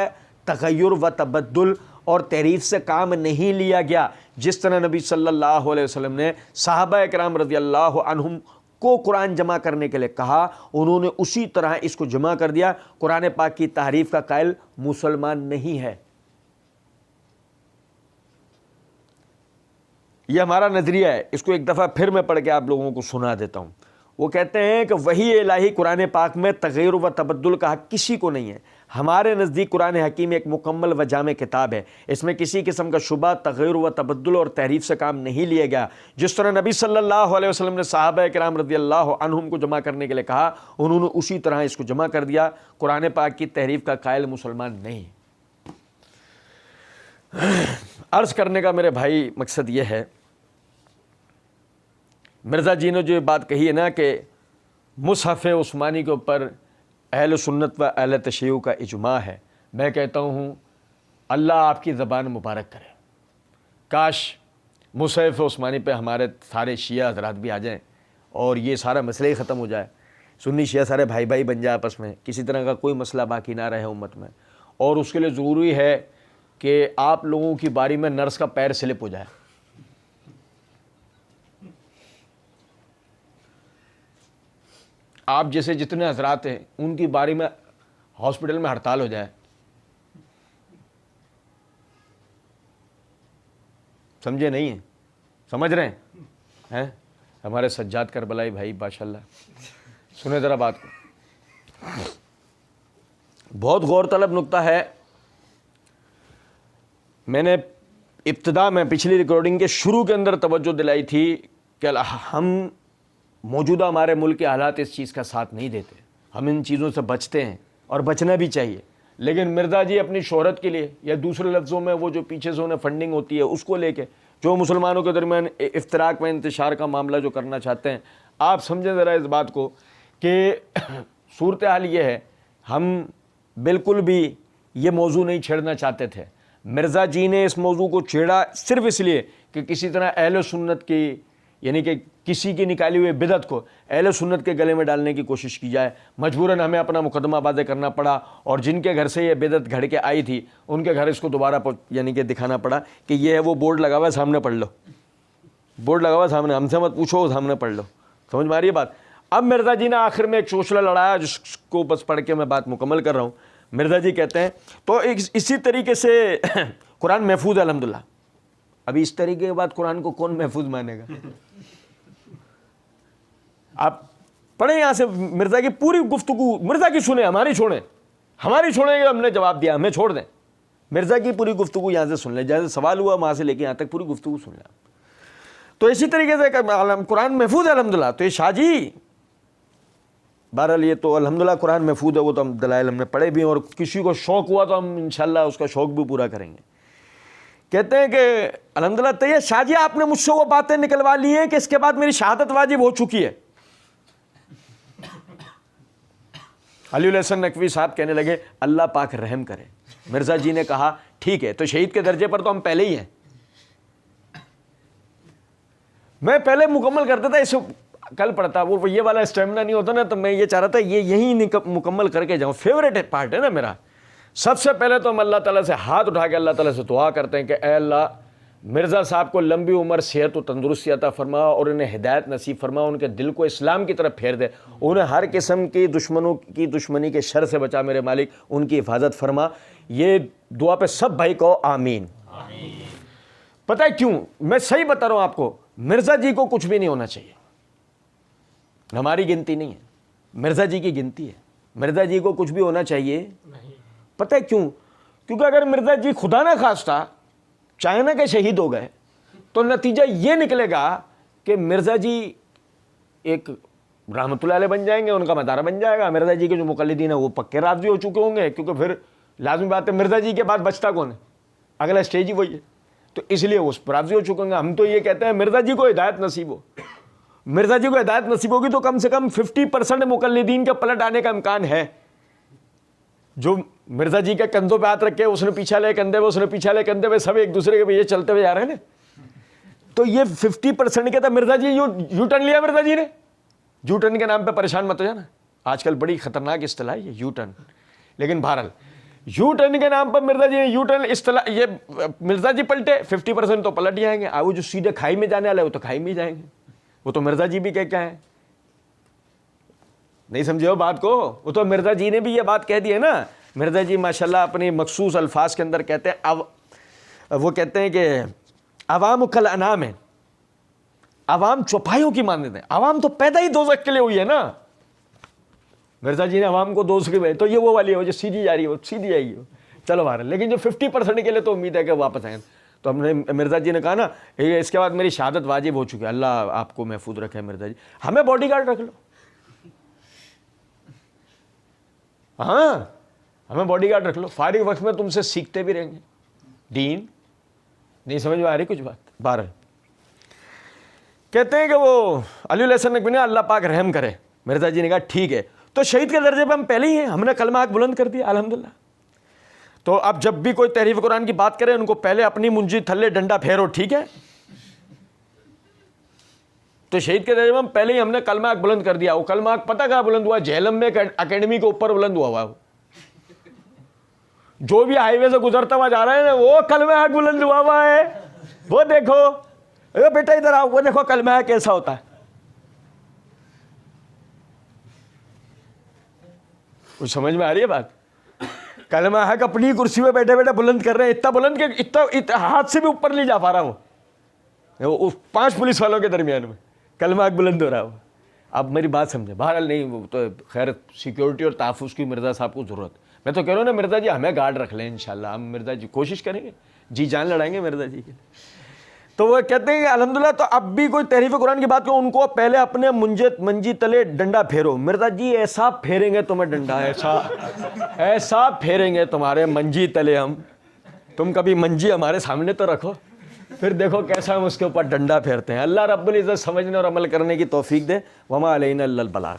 تغیر و تبدل اور تحریف سے کام نہیں لیا گیا۔ جس طرح نبی صلی اللہ علیہ وسلم نے صحابہ کرام رضی اللہ عنہم کو قرآن جمع کرنے کے لیے کہا، انہوں نے اسی طرح اس کو جمع کر دیا۔ قرآن پاک کی تحریف کا قائل مسلمان نہیں ہے۔ یہ ہمارا نظریہ ہے، اس کو ایک دفعہ پھر میں پڑھ کے آپ لوگوں کو سنا دیتا ہوں۔ وہ کہتے ہیں کہ وحی الہی قرآن پاک میں تغیر و تبدل کا حق کسی کو نہیں ہے۔ ہمارے نزدیک قرآن حکیم ایک مکمل و جامع کتاب ہے، اس میں کسی قسم کا شبہ، تغیر و تبدل اور تحریف سے کام نہیں لیا گیا۔ جس طرح نبی صلی اللہ علیہ وسلم نے صحابہ کرام رضی اللہ عنہم کو جمع کرنے کے لیے کہا، انہوں نے اسی طرح اس کو جمع کر دیا۔ قرآن پاک کی تحریف کا قائل مسلمان نہیں۔ عرض کرنے کا میرے بھائی مقصد یہ ہے، مرزا جی نے جو یہ بات کہی ہے نا کہ مصحف عثمانی کے اوپر اہل سنت و اہل تشیع کا اجماع ہے، میں کہتا ہوں اللہ آپ کی زبان مبارک کرے۔ کاش مصحف عثمانی پہ ہمارے سارے شیعہ حضرات بھی آ جائیں اور یہ سارا مسئلہ ہی ختم ہو جائے، سنی شیعہ سارے بھائی بھائی بن جائے آپس میں، کسی طرح کا کوئی مسئلہ باقی نہ رہے امت میں۔ اور اس کے لیے ضروری ہے کہ آپ لوگوں کی باری میں نرس کا پیر سلپ ہو جائے۔ آپ جیسے جتنے حضرات ہیں ان کی باری میں ہاسپٹل میں ہڑتال ہو جائے۔ سمجھے نہیں ہیں؟ سمجھ رہے ہیں؟ ہمارے سجاد کربلائی بھائی ماشاءاللہ، سنیں ذرا بات کو، بہت غور طلب نقطہ ہے۔ میں نے ابتدا میں پچھلی ریکارڈنگ کے شروع کے اندر توجہ دلائی تھی کہ ہم موجودہ ہمارے ملک کے حالات اس چیز کا ساتھ نہیں دیتے، ہم ان چیزوں سے بچتے ہیں اور بچنا بھی چاہیے۔ لیکن مرزا جی اپنی شہرت کے لیے، یا دوسرے لفظوں میں وہ جو پیچھے سے انہیں فنڈنگ ہوتی ہے اس کو لے کے جو مسلمانوں کے درمیان افتراق میں انتشار کا معاملہ جو کرنا چاہتے ہیں، آپ سمجھیں ذرا اس بات کو کہ صورتحال یہ ہے، ہم بالکل بھی یہ موضوع نہیں چھیڑنا چاہتے تھے. مرزا جی نے اس موضوع کو چھیڑا صرف اس لیے کہ کسی طرح اہل سنت کی یعنی کہ کسی کی نکالی ہوئی بدعت کو اہل سنت کے گلے میں ڈالنے کی کوشش کی جائے. مجبوراً ہمیں اپنا مقدمہ واضح کرنا پڑا اور جن کے گھر سے یہ بدعت گھڑ کے آئی تھی ان کے گھر اس کو دوبارہ یعنی کہ دکھانا پڑا کہ یہ ہے وہ بورڈ لگا ہوا ہے سامنے پڑھ لو, بورڈ لگا ہوا ہے سامنے, ہم سے مت پوچھو سامنے پڑھ لو. سمجھ میں آ رہی ہے بات. اب مرزا جی نے آخر میں ایک چوچلا لڑایا جس کو بس پڑھ کے میں بات مکمل کر رہا ہوں. مرزا جی کہتے ہیں تو اسی طریقے سے قرآن محفوظ ہے الحمدللہ. ابھی اس طریقے کے بعد قرآن کو کون محفوظ مانے گا؟ آپ پڑھیں یہاں سے مرزا کی پوری گفتگو, مرزا کی سنیں, ہماری چھوڑیں کہ ہم نے جواب دیا ہمیں چھوڑ دیں. مرزا کی پوری گفتگو یہاں سے سن لیں, جیسے سوال ہوا وہاں سے لے کے یہاں تک پوری گفتگو سن لیں. تو اسی طریقے سے قرآن محفوظ ہے الحمدللہ. تو یہ شاہ جی بہرحال یہ تو الحمدللہ قرآن محفوظ ہے, وہ تو ہم دلائل ہم نے پڑھے بھی ہیں اور کسی کو شوق ہوا تو ہم انشاءاللہ اس کا شوق بھی پورا کریں گے. کہتے ہیں کہ الحمدللہ تو یہ شاہ جی آپ نے مجھ سے وہ باتیں نکلوا لی ہیں کہ اس کے بعد میری شہادت واجب ہو چکی ہے. علی الحسن نقوی صاحب کہنے لگے اللہ پاک رحم کرے. مرزا جی نے کہا ٹھیک ہے, تو شہید کے درجے پر تو ہم پہلے ہی ہیں. میں پہلے مکمل کرتا تھا, اسے کل پڑھتا, وہ یہ والا اسٹیمنا نہیں ہوتا نا, تو میں یہ چاہ رہا تھا یہ یہیں مکمل کر کے جاؤں. فیوریٹ پارٹ ہے نا میرا. سب سے پہلے تو ہم اللہ تعالیٰ سے ہاتھ اٹھا کے اللہ تعالیٰ سے دعا کرتے ہیں کہ اے اللہ مرزا صاحب کو لمبی عمر, صحت و تندرستی عطا فرما اور انہیں ہدایت نصیب فرما, ان کے دل کو اسلام کی طرف پھیر دے, انہیں ہر قسم کی دشمنوں کی دشمنی کے شر سے بچا میرے مالک, ان کی حفاظت فرما. یہ دعا پہ سب بھائی کہو آمین. پتہ ہے کیوں؟ میں صحیح بتا رہا ہوں آپ کو, مرزا جی کو کچھ بھی نہیں ہونا چاہیے. ہماری گنتی نہیں ہے, مرزا جی کی گنتی ہے. مرزا جی کو کچھ بھی ہونا چاہیے. پتہ ہے کیوں؟ کیونکہ اگر مرزا جی خدا نہ خواستہ چائنا کے شہید ہو گئے تو نتیجہ یہ نکلے گا کہ مرزا جی ایک رحمت اللہ علیہ بن جائیں گے, ان کا مدارہ بن جائے گا. مرزا جی کے جو مقلدین ہیں وہ پکے راضی ہو چکے ہوں گے, کیونکہ پھر لازمی بات ہے مرزا جی کے بعد بچتا کون ہے, اگلا اسٹیج ہی وہی ہے. تو اس لیے وہ راضی ہو چکے ہوں گے. ہم تو یہ کہتے ہیں مرزا جی کو ہدایت نصیب ہو. مرزا جی کو ہدایت نصیب ہوگی تو کم سے کم 50% مقلدین کے پلٹ آنے کا امکان ہے. جو مرزا جی کے کندھوں پہ ہاتھ رکھے, اس نے پیچھا لے کندھے پہ, اس نے پیچھا لے کندھے پہ, سب ایک دوسرے کے پیچھے چلتے ہوئے جا رہے ہیں نا. تو یہ 50% کہتا مرزا جی یو ٹرن لیا. مرزا جی نے یو ٹرن کے نام پہ پریشان مت ہو جانا, آج کل بڑی خطرناک اصطلاح ہے یہ یو ٹرن. لیکن بہرحال یو ٹرن کے نام پر مرزا جی نے یو ٹرن اصطلاح, یہ مرزا جی پلٹے 50% تو پلٹ جائیں گے. وہ جو سیدھے کھائی میں جانے والے وہ تو کھائی میں ہی جائیں گے. وہ تو مرزا جی بھی کہہ ہیں, نہیں سمجھے ہو بات کو؟ وہ تو مرزا جی نے بھی یہ بات کہہ دی ہے نا. مرزا جی ماشاءاللہ اپنی مخصوص الفاظ کے اندر کہتے ہیں, وہ کہتے ہیں کہ عوام کل انعام ہے, عوام چوپایوں کی مانند ہے. عوام تو پیدا ہی دوزخ کے لیے ہوئی ہے نا. مرزا جی نے عوام کو دوزخ کی, تو یہ وہ والی ہے جو سیدھی جا رہی ہے, وہ سیدھی آئے گی. چلو بارہ, لیکن جو 50% کے لیے تو امید ہے کہ واپس آئیں. تو ہم نے مرزا جی نے کہا نا اس کے بعد میری شہادت واجب ہو چکی ہے. اللہ آپ کو محفوظ رکھے مرزا جی. ہمیں باڈی گارڈ رکھ لو. ہاں ہمیں باڈی گارڈ رکھ لو, فارغ وقت میں تم سے سیکھتے بھی رہیں گے دین. نہیں سمجھ میں آ رہی کچھ بات؟ بارہ کہتے ہیں کہ وہ علی الحسن نقوی نے اللہ پاک رحم کرے. مرزا جی نے کہا ٹھیک ہے, تو شہید کے درجے پہ ہم پہلے ہی ہیں, ہم نے کلمہ حق بلند کر دیا الحمدللہ. تو اب جب بھی کوئی تحریف قرآن کی بات کرے ان کو پہلے اپنی منجی تھلے ڈنڈا پھیرو, ٹھیک ہے؟ تو شہید کے درجے میں پہلے ہی ہم نے کلمہ حق بلند کر دیا. وہ کلمہ حق پتہ کہاں بلند ہوا؟ جہلم میں اکیڈمی کے اوپر بلند ہوا. جو بھی ہائی وے سے گزرتا ہوا جا رہا ہے نا, وہ کلمہ حق بلند ہوا ہے. وہ دیکھو اے بیٹا ادھر آؤ, وہ دیکھو کلمہ حق کیسا ہوتا ہے. کچھ سمجھ میں آ رہی ہے بات؟ کلمہ حق اپنی کرسی پہ بیٹھے بیٹھے بلند کر رہے ہیں, اتنا بلند کہ اتنا ہاتھ سے بھی اوپر نہیں جا پا رہا. وہ 5 پولیس والوں کے درمیان میں کلمہ حق بلند ہو رہا. اب میری بات سمجھے. بہرحال نہیں, وہ تو خیر سیکیورٹی اور تحفظ کی مرزا صاحب کو ضرورت. میں تو کہہ رہا ہوں نا مرزا جی ہمیں گارڈ رکھ لیں انشاءاللہ. ہم مرزا جی کوشش کریں گے, جی جان لڑائیں گے مرزا جی کے. تو وہ کہتے ہیں کہ الحمدللہ تو اب بھی کوئی تحریف قرآن کی بات کرو ان کو پہلے اپنے منجی تلے ڈنڈا پھیرو. مرزا جی ایسا پھیریں گے تمہیں ڈنڈا, ایسا پھیریں گے تمہارے منجی تلے ہم. تم کبھی منجی ہمارے سامنے تو رکھو, پھر دیکھو کیسا ہم اس کے اوپر ڈنڈا پھیرتے ہیں. اللہ رب العزت سمجھنے اور عمل کرنے کی توفیق دے. وما علینا الا البلاغ.